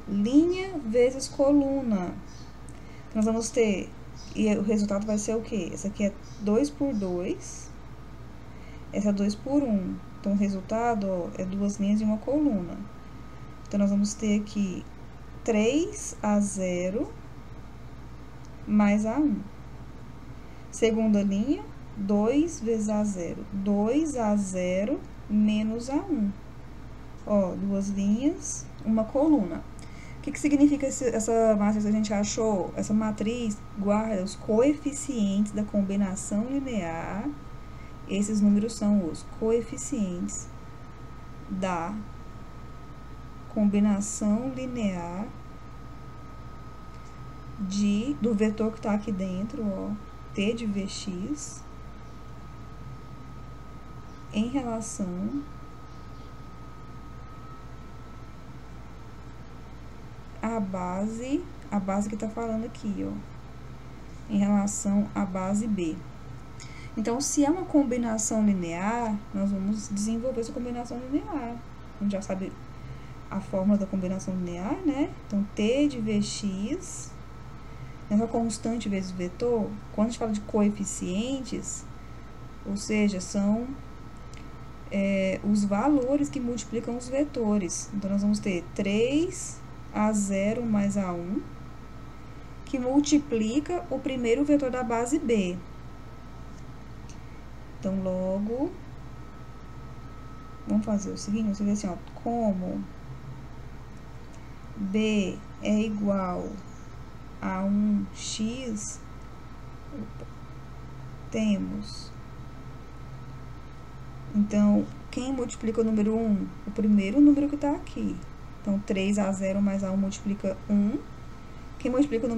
linha vezes coluna. Então, nós vamos ter... E o resultado vai ser o quê? Essa aqui é 2 por 2. Essa é 2 por 1. Então, o resultado, ó, é 2 linhas e uma coluna. Então, nós vamos ter aqui 3A0 mais A1. Segunda linha, 2 vezes A0. 2A0 menos A1. Ó, 2 linhas, uma coluna. O que significa essa matriz que a gente achou? Essa matriz guarda os coeficientes da combinação linear. Esses números são os coeficientes da combinação linear do vetor que está aqui dentro, ó, t de vx em relação à base que tá falando aqui, ó, em relação à base B. Então, se é uma combinação linear, nós vamos desenvolver essa combinação linear. A gente já sabe a fórmula da combinação linear, né? Então, t de vx, essa constante vezes vetor, quando a gente fala de coeficientes, ou seja, são os valores que multiplicam os vetores. Então, nós vamos ter 3a0 mais a1, que multiplica o primeiro vetor da base B. Então, logo, vamos fazer o seguinte, você vê assim, ó, como B é igual a 1x, temos, então, quem multiplica o número 1? O primeiro número que está aqui. Então, 3a0 mais a1 multiplica 1. Quem multiplica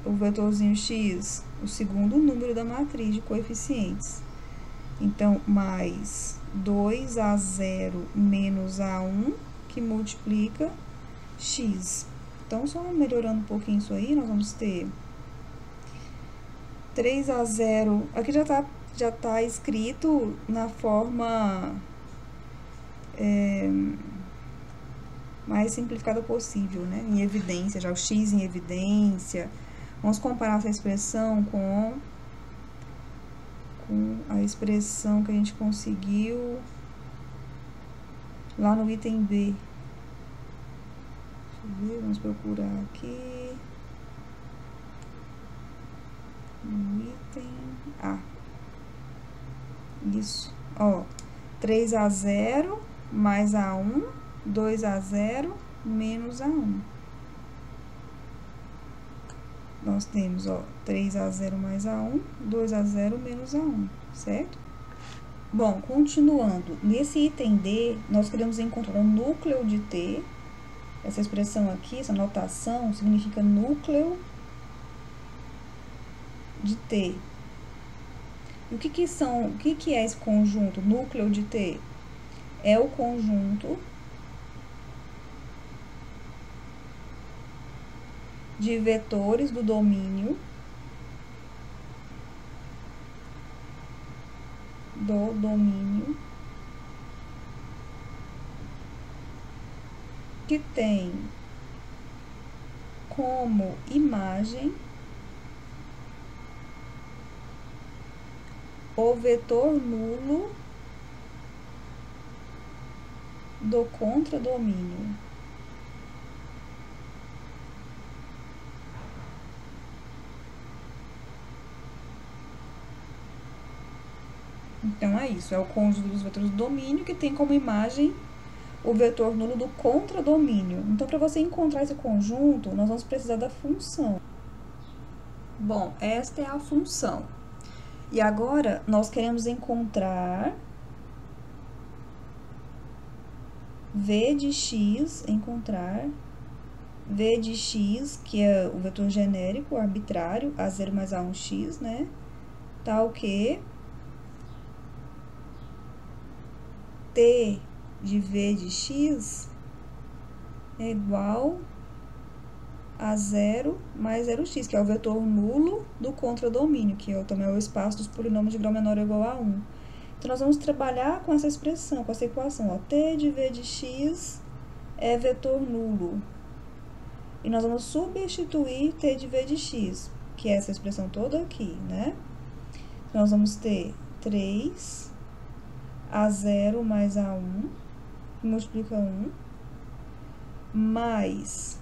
o vetorzinho x? O segundo número da matriz de coeficientes. Então, mais 2a0 menos a1, que multiplica x. Então, só melhorando um pouquinho isso aí, nós vamos ter 3a0, aqui já tá escrito na forma mais simplificada possível, né? Em evidência, já o x em evidência. Vamos comparar essa expressão com a expressão que a gente conseguiu lá no item B. Deixa eu ver, vamos procurar aqui. No item A. Isso, ó. 3a0 mais a1, 2a0 menos a1. Nós temos, ó, 3a0 mais a1, 2a0 menos a1, certo? Bom, continuando. Nesse item D, nós queremos encontrar o núcleo de T. Essa expressão aqui, essa notação, significa núcleo de T. E o que é esse conjunto, núcleo de T? É o conjunto de vetores do domínio que tem como imagem o vetor nulo do contradomínio. Então, é isso, é o conjunto dos vetores do domínio que tem como imagem o vetor nulo do contradomínio. Então, para você encontrar esse conjunto, nós vamos precisar da função. Bom, esta é a função. E agora, nós queremos encontrar v de x, v de x, que é o vetor genérico, arbitrário, a0 mais a1x, né? Tal que t de v de x é igual a 0 mais 0x, que é o vetor nulo do contradomínio, que também é o espaço dos polinômios de grau menor ou igual a 1. Então, nós vamos trabalhar com essa expressão, com essa equação, ó, t de v de x é vetor nulo. E nós vamos substituir t de v de x, que é essa expressão toda aqui, né? Então, nós vamos ter 3a0 mais a1, que multiplica 1, mais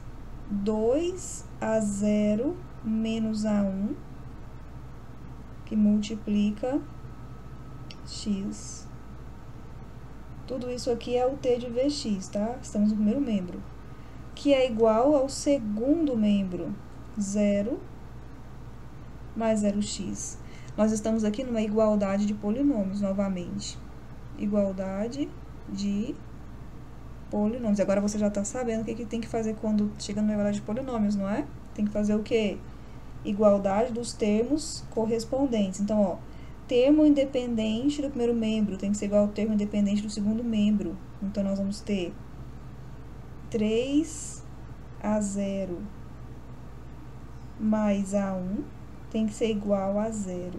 2a0 menos a1, que multiplica x. Tudo isso aqui é o t de vx, tá? Estamos no primeiro membro. Que é igual ao segundo membro, 0 mais 0x. Nós estamos aqui numa igualdade de polinômios, novamente. Igualdade de polinômios. Agora você já está sabendo o que tem que fazer quando chega na igualdade de polinômios, não é? Tem que fazer o quê? igualdade dos termos correspondentes. Então, ó, termo independente do primeiro membro tem que ser igual ao termo independente do segundo membro. Então, nós vamos ter 3A0 mais A1 tem que ser igual a 0.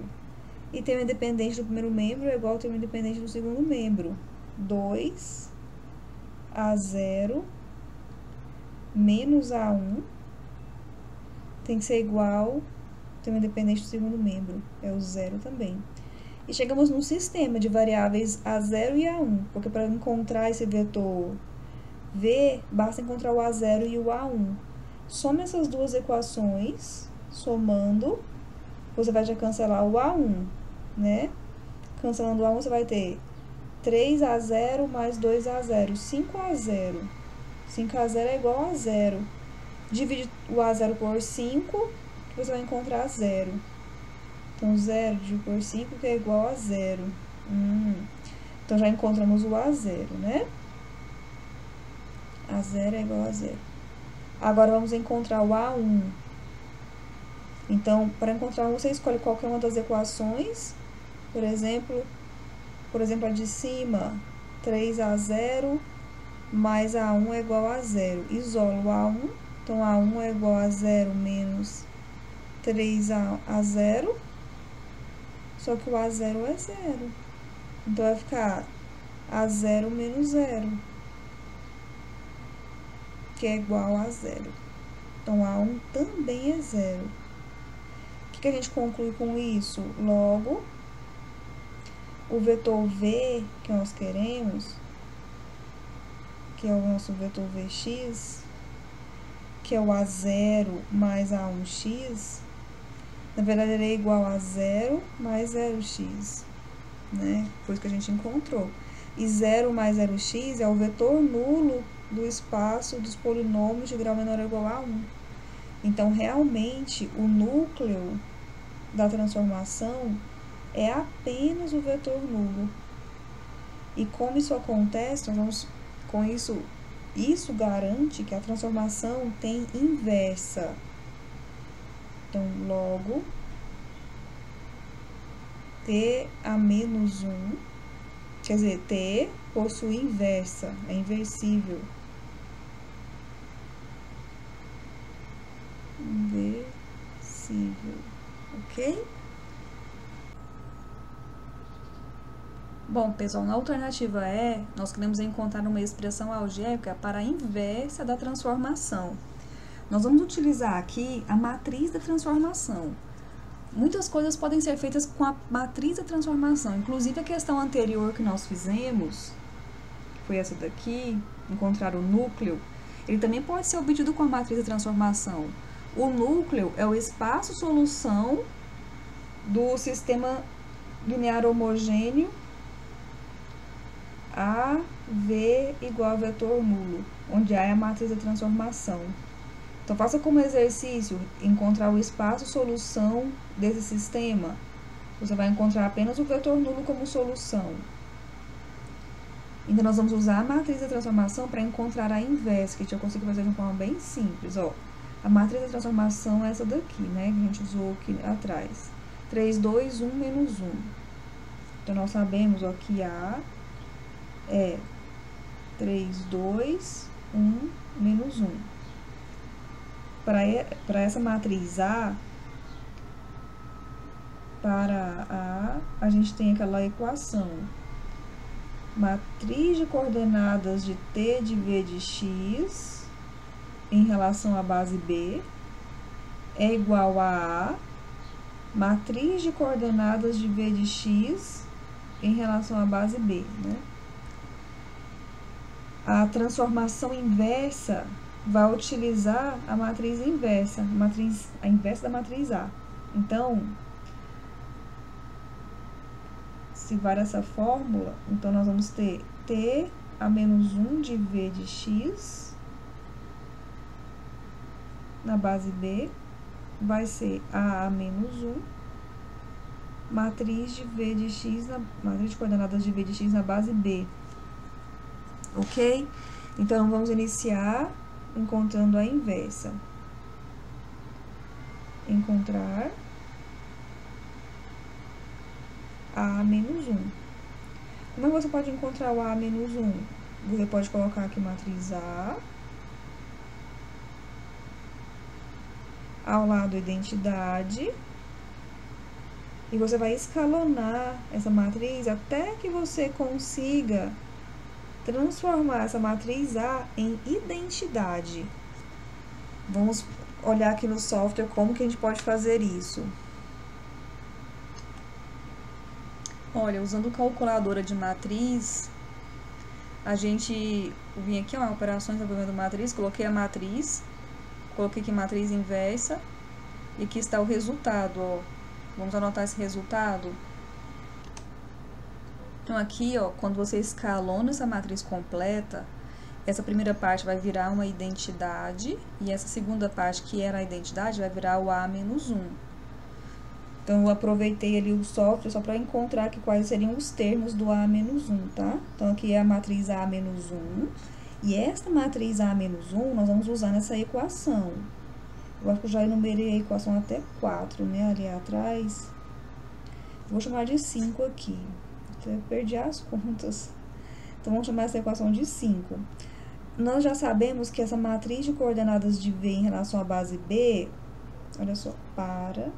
E termo independente do primeiro membro é igual ao termo independente do segundo membro. 2A0 menos A1 tem que ser igual ao termo independente do segundo membro. É o 0 também. E chegamos num sistema de variáveis A0 e A1, porque para encontrar esse vetor V, basta encontrar o A0 e o A1. Soma essas duas equações, somando, você vai já cancelar o A1, né? Cancelando o A1, você vai ter 3A0 mais 2A0, 5A0. 5A0 é igual a 0. Divide o A0 por 5, você vai encontrar 0. Então, 0 dividido por 5, que é igual a 0. Então, já encontramos o A0, né? A0 é igual a 0. Agora, vamos encontrar o A1. Então, para encontrar você escolhe qualquer uma das equações. Por exemplo, a de cima, 3A0 mais A1 é igual a 0. Isola o A1. Então, A1 é igual a 0 menos 3A0. Só que o A0 é 0. Então, vai ficar A0 menos 0. Que é igual a 0. Então, A1 também é 0. O que a gente conclui com isso? Logo, o vetor V que nós queremos, que é o nosso vetor Vx, que é o A0 mais A1x, na verdade, ele é igual a 0 mais 0x, né? Foi isso que a gente encontrou. E 0 mais 0x é o vetor nulo do espaço dos polinômios de grau menor ou igual a 1. Então, realmente, o núcleo da transformação é apenas o vetor nulo. E como isso acontece, nós vamos, com isso garante que a transformação tem inversa. Então, logo, T a menos 1, quer dizer, T possui inversa, é inversível. Inversível, ok? Bom, pessoal, na alternativa E, nós queremos encontrar uma expressão algébrica para a inversa da transformação. Nós vamos utilizar aqui a matriz da transformação. Muitas coisas podem ser feitas com a matriz da transformação, inclusive a questão anterior que nós fizemos, que foi essa daqui, encontrar o núcleo, ele também pode ser obtido com a matriz da transformação. O núcleo é o espaço-solução do sistema linear homogêneo A, V igual a vetor nulo, onde A é a matriz da transformação. Então, faça como exercício encontrar o espaço-solução desse sistema. Você vai encontrar apenas o vetor nulo como solução. Então, nós vamos usar a matriz da transformação para encontrar a inversa, que a gente já conseguiu fazer de uma forma bem simples. Ó, a matriz da transformação é essa daqui, né? Que a gente usou aqui atrás. 3, 2, 1, menos 1. Então, nós sabemos ó, que A é 3, 2, 1, menos 1. Para essa matriz A, para A gente tem aquela equação. Matriz de coordenadas de T de V de X em relação à base B é igual a matriz de coordenadas de V de X em relação à base B, né? A transformação inversa vai utilizar a matriz inversa, a inversa da matriz A. Então, se var essa fórmula, então nós vamos ter T a menos 1 de V de X na base B, vai ser A menos 1, matriz de V de X, matriz de coordenadas de V de X na base B. Ok? Então, vamos iniciar encontrando a inversa. encontrar A menos 1. Como é que você pode encontrar o A menos 1? Você pode colocar aqui matriz A, ao lado identidade, e você vai escalonar essa matriz até que você consiga transformar essa matriz A em identidade. Vamos olhar aqui no software como que a gente pode fazer isso. Olha, usando calculadora de matriz, a gente vim aqui, ó, operações de desenvolvimento de matriz, coloquei a matriz, coloquei aqui matriz inversa, e aqui está o resultado, ó. Vamos anotar esse resultado. Então, aqui, ó, quando você escalona essa matriz completa, essa primeira parte vai virar uma identidade, e essa segunda parte, que era a identidade, vai virar o A menos 1. Então, eu aproveitei ali o software só para encontrar aqui quais seriam os termos do A menos 1, tá? Então, aqui é a matriz A menos 1, e esta matriz A menos 1 nós vamos usar nessa equação. Eu acho que eu já enumerei a equação até 4, né, ali atrás. Vou chamar de 5 aqui. Eu perdi as contas. Então, vamos chamar essa equação de 5. Nós já sabemos que essa matriz de coordenadas de V em relação à base B, olha só, para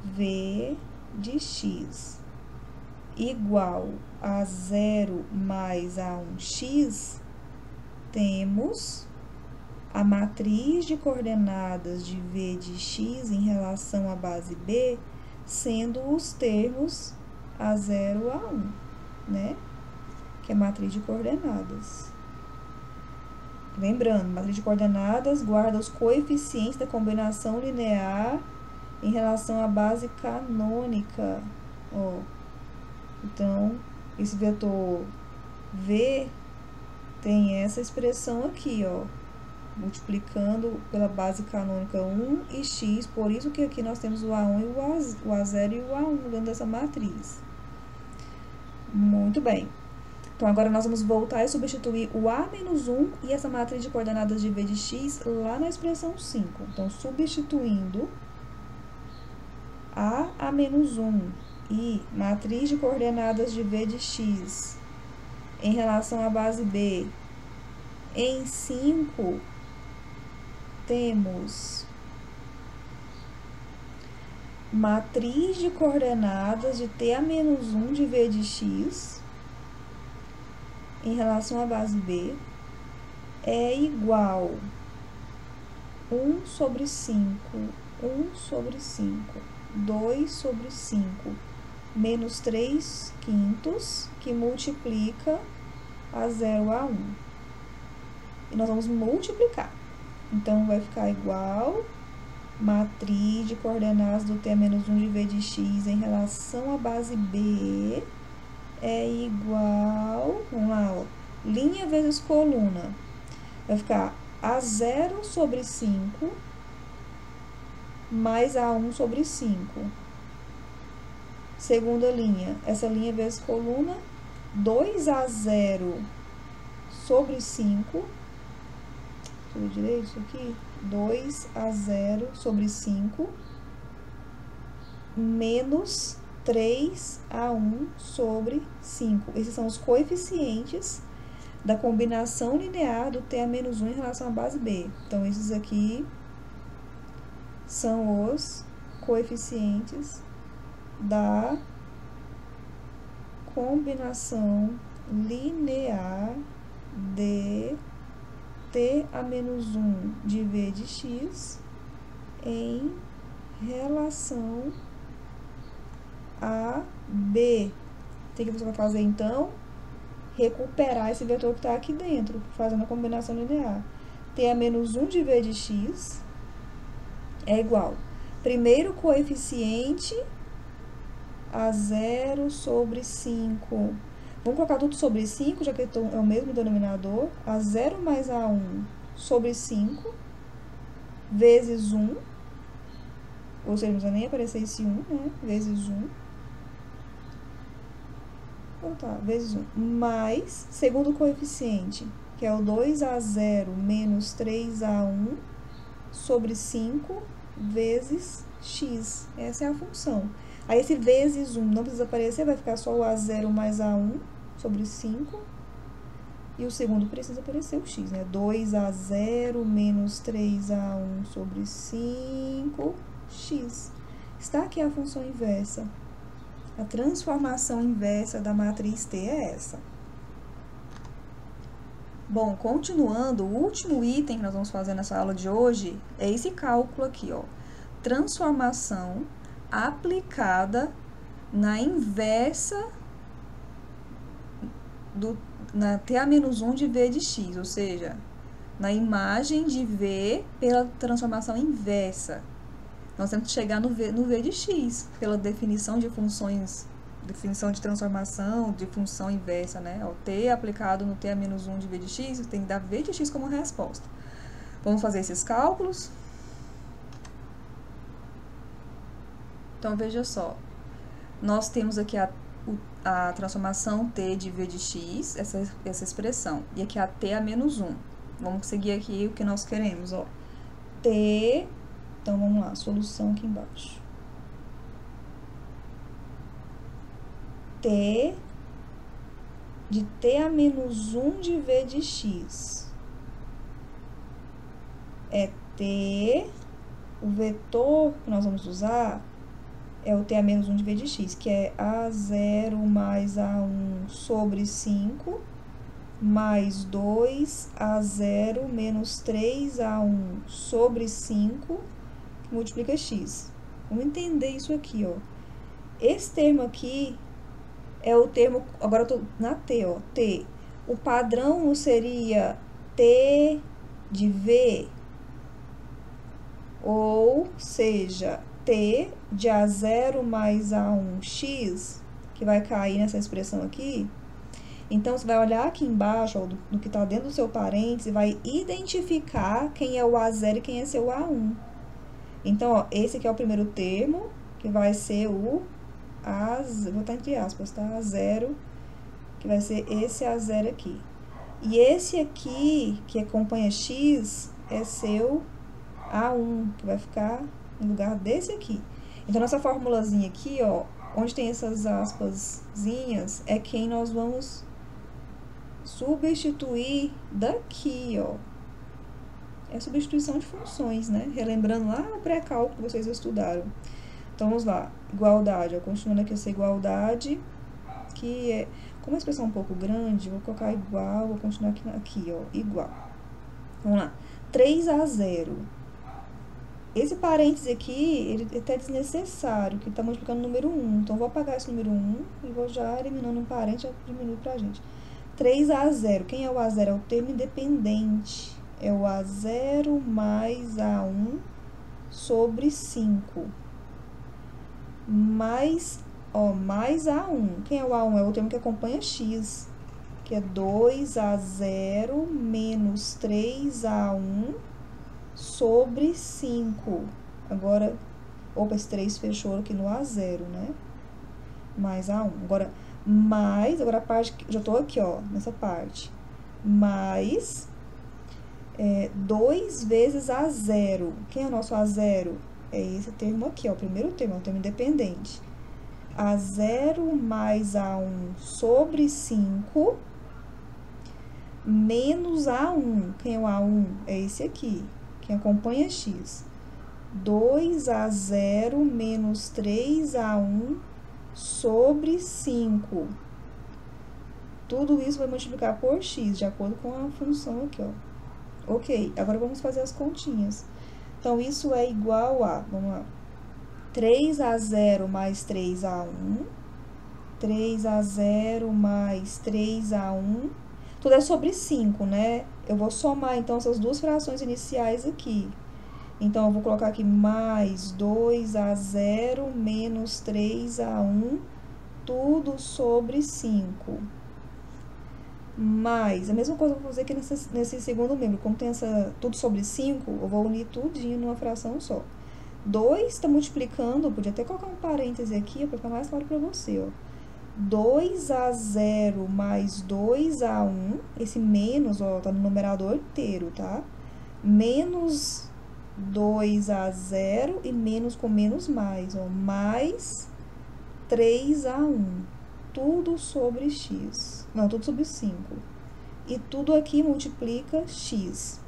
V de x igual a 0 mais A1x, temos a matriz de coordenadas de V de x em relação à base B sendo os termos A0, A1, né? Que é a matriz de coordenadas. Lembrando, matriz de coordenadas guarda os coeficientes da combinação linear em relação à base canônica, ó. Então, esse vetor V tem essa expressão aqui, ó, multiplicando pela base canônica 1 e x, por isso que aqui nós temos o A1 e o A0 e o A1 dentro dessa matriz. Muito bem. Então, agora nós vamos voltar e substituir o A menos 1 e essa matriz de coordenadas de V de x lá na expressão 5. Então, substituindo A menos 1 e matriz de coordenadas de V de x em relação à base B em 5, temos matriz de coordenadas de T menos 1 de V de x em relação à base B é igual 1 sobre 5, 1 sobre 5, 2 sobre 5, menos 3 quintos, que multiplica a 0 a 1. E nós vamos multiplicar. Então, vai ficar igual matriz de coordenadas do T menos 1 de V de x em relação à base B é igual, vamos lá, ó, linha vezes coluna. Vai ficar A0 sobre 5 mais A1 sobre 5. Segunda linha, essa linha vezes coluna, 2A0 sobre 5, tudo direito isso aqui? 2A0 sobre 5, menos 3A1 sobre 5. Esses são os coeficientes da combinação linear do T menos 1 em relação à base B. Então, esses aqui são os coeficientes da combinação linear de T a menos 1 de V de x em relação a B. O que você vai fazer, então? Recuperar esse vetor que está aqui dentro, fazendo a combinação linear. T a menos 1 de V de x é igual, primeiro coeficiente, A0 sobre 5. Vamos colocar tudo sobre 5, já que é o mesmo denominador. A0 mais A1 sobre 5, vezes 1. Ou seja, não precisa nem aparecer esse 1, né? Vezes 1. Então, tá, vezes 1. Mais, segundo coeficiente, que é o 2A0 menos 3A1, sobre 5 vezes x. Essa é a função. Aí esse vezes 1 não precisa aparecer, vai ficar só o A0 mais A1 sobre 5. E o segundo precisa aparecer o x, né? 2A0 menos 3A1 sobre 5x. Está aqui a função inversa. A transformação inversa da matriz T é essa. Bom, continuando, o último item que nós vamos fazer nessa aula de hoje é esse cálculo aqui, ó. Transformação aplicada na inversa na TA-1 de V de x, ou seja, na imagem de V pela transformação inversa. Nós temos que chegar no V de x, pela definição de funções, definição de transformação de função inversa, né? O T aplicado no TA-1 de V de x, tem que dar V de x como resposta. Vamos fazer esses cálculos. Então, veja só. Nós temos aqui a transformação T de V de x, essa expressão. E aqui a TA-1. Vamos seguir aqui o que nós queremos, ó. T... Então, vamos lá, solução aqui embaixo. T de TA-1 de V de x é T, o vetor que nós vamos usar é o TA-1 de V de x, que é A0 mais A1 sobre 5, mais 2A0 menos 3A1 sobre 5, que multiplica x. Vamos entender isso aqui, ó. Esse termo aqui é o termo, agora eu tô na T, ó, T. O padrão seria T de V, ou seja, T de A0 mais A1x, que vai cair nessa expressão aqui. Então, você vai olhar aqui embaixo, ó, no que está dentro do seu parênteses, e vai identificar quem é o A0 e quem é seu A1. Então, ó, esse aqui é o primeiro termo, que vai ser o A0, vou botar entre aspas, tá? A0, que vai ser esse A0 aqui. E esse aqui, que acompanha x, é seu A1, que vai ficar no lugar desse aqui. Então, nossa formulazinha aqui, ó, onde tem essas aspasinhas, é quem nós vamos substituir daqui, ó. É substituição de funções, né? Relembrando lá no pré-cálculo que vocês estudaram. Então, vamos lá. Igualdade, ó, continuando aqui essa igualdade, que é... Como a expressão é um pouco grande, vou colocar igual, vou continuar aqui, ó, igual. Vamos lá. 3A0. Esse parêntese aqui, ele é até desnecessário, que está multiplicando o número 1. Então, vou apagar esse número 1 e vou já eliminando um parêntese, já diminui pra gente. 3A0. Quem é o A0? É o termo independente. É o A0 mais A1 sobre 5. Mais A1. Quem é o A1? É o termo que acompanha x, que é 2A0 menos 3A1 sobre 5. Agora, opa, esse 3 fechou aqui no A0, né? Mais A1. Agora a parte, já tô aqui, ó, nessa parte. Mais 2 vezes A0. Quem é o nosso A0? É esse termo aqui, ó, o primeiro termo, é um termo independente. A0 mais A1 sobre 5 menos A1. Quem é o A1? É esse aqui, quem acompanha x. 2A0 menos 3A1 sobre 5. Tudo isso vai multiplicar por x, de acordo com a função aqui, ó. Ok, agora vamos fazer as continhas. Então, isso é igual a, vamos lá, 3A0 mais 3A1, 3A0 mais 3A1, tudo é sobre 5, né? Eu vou somar, então, essas duas frações iniciais aqui. Então, eu vou colocar aqui mais 2A0 menos 3A1, tudo sobre 5. Mais, a mesma coisa eu vou fazer aqui nesse segundo membro. Como tem tudo sobre 5, eu vou unir tudinho numa fração só. 2 está multiplicando, eu podia até colocar um parêntese aqui, para ficar mais claro para você, ó. 2A0 mais 2A1, esse menos, ó, tá no numerador inteiro, tá? Menos 2A0 e menos com menos mais, ó, mais 3A1, tudo sobre x, não, tudo sobre 5, e tudo aqui multiplica x.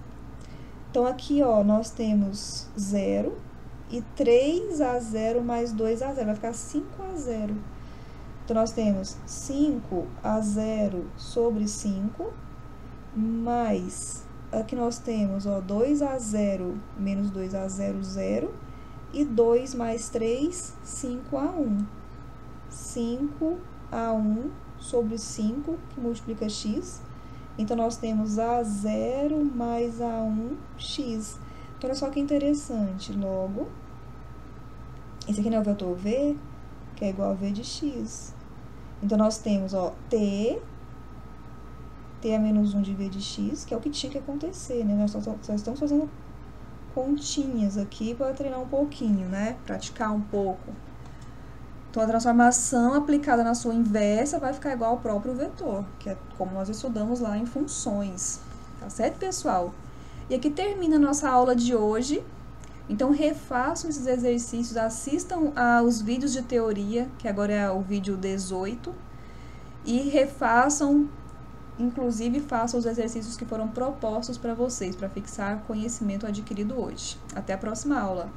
Então, aqui, ó, nós temos 0 e 3A0 mais 2A0, vai ficar 5A0. Então, nós temos 5A0 sobre 5, mais, aqui nós temos, ó, 2A0 menos 2A0, 0, e 2 mais 3, 5A1. 5A1 sobre 5, que multiplica x. Então, nós temos A0 mais A1x. Então, olha só que interessante. Logo, esse aqui não é o vetor V, que é igual a V de x. Então, nós temos, ó, T a menos 1 de V de x, que é o que tinha que acontecer, né? Nós só estamos fazendo continhas aqui para treinar um pouquinho, né? Praticar um pouco. Então, a transformação aplicada na sua inversa vai ficar igual ao próprio vetor, que é como nós estudamos lá em funções. Tá certo, pessoal? E aqui termina a nossa aula de hoje. Então, refaçam esses exercícios, assistam aos vídeos de teoria, que agora é o vídeo 18, e refaçam, inclusive, façam os exercícios que foram propostos para vocês, para fixar conhecimento adquirido hoje. Até a próxima aula!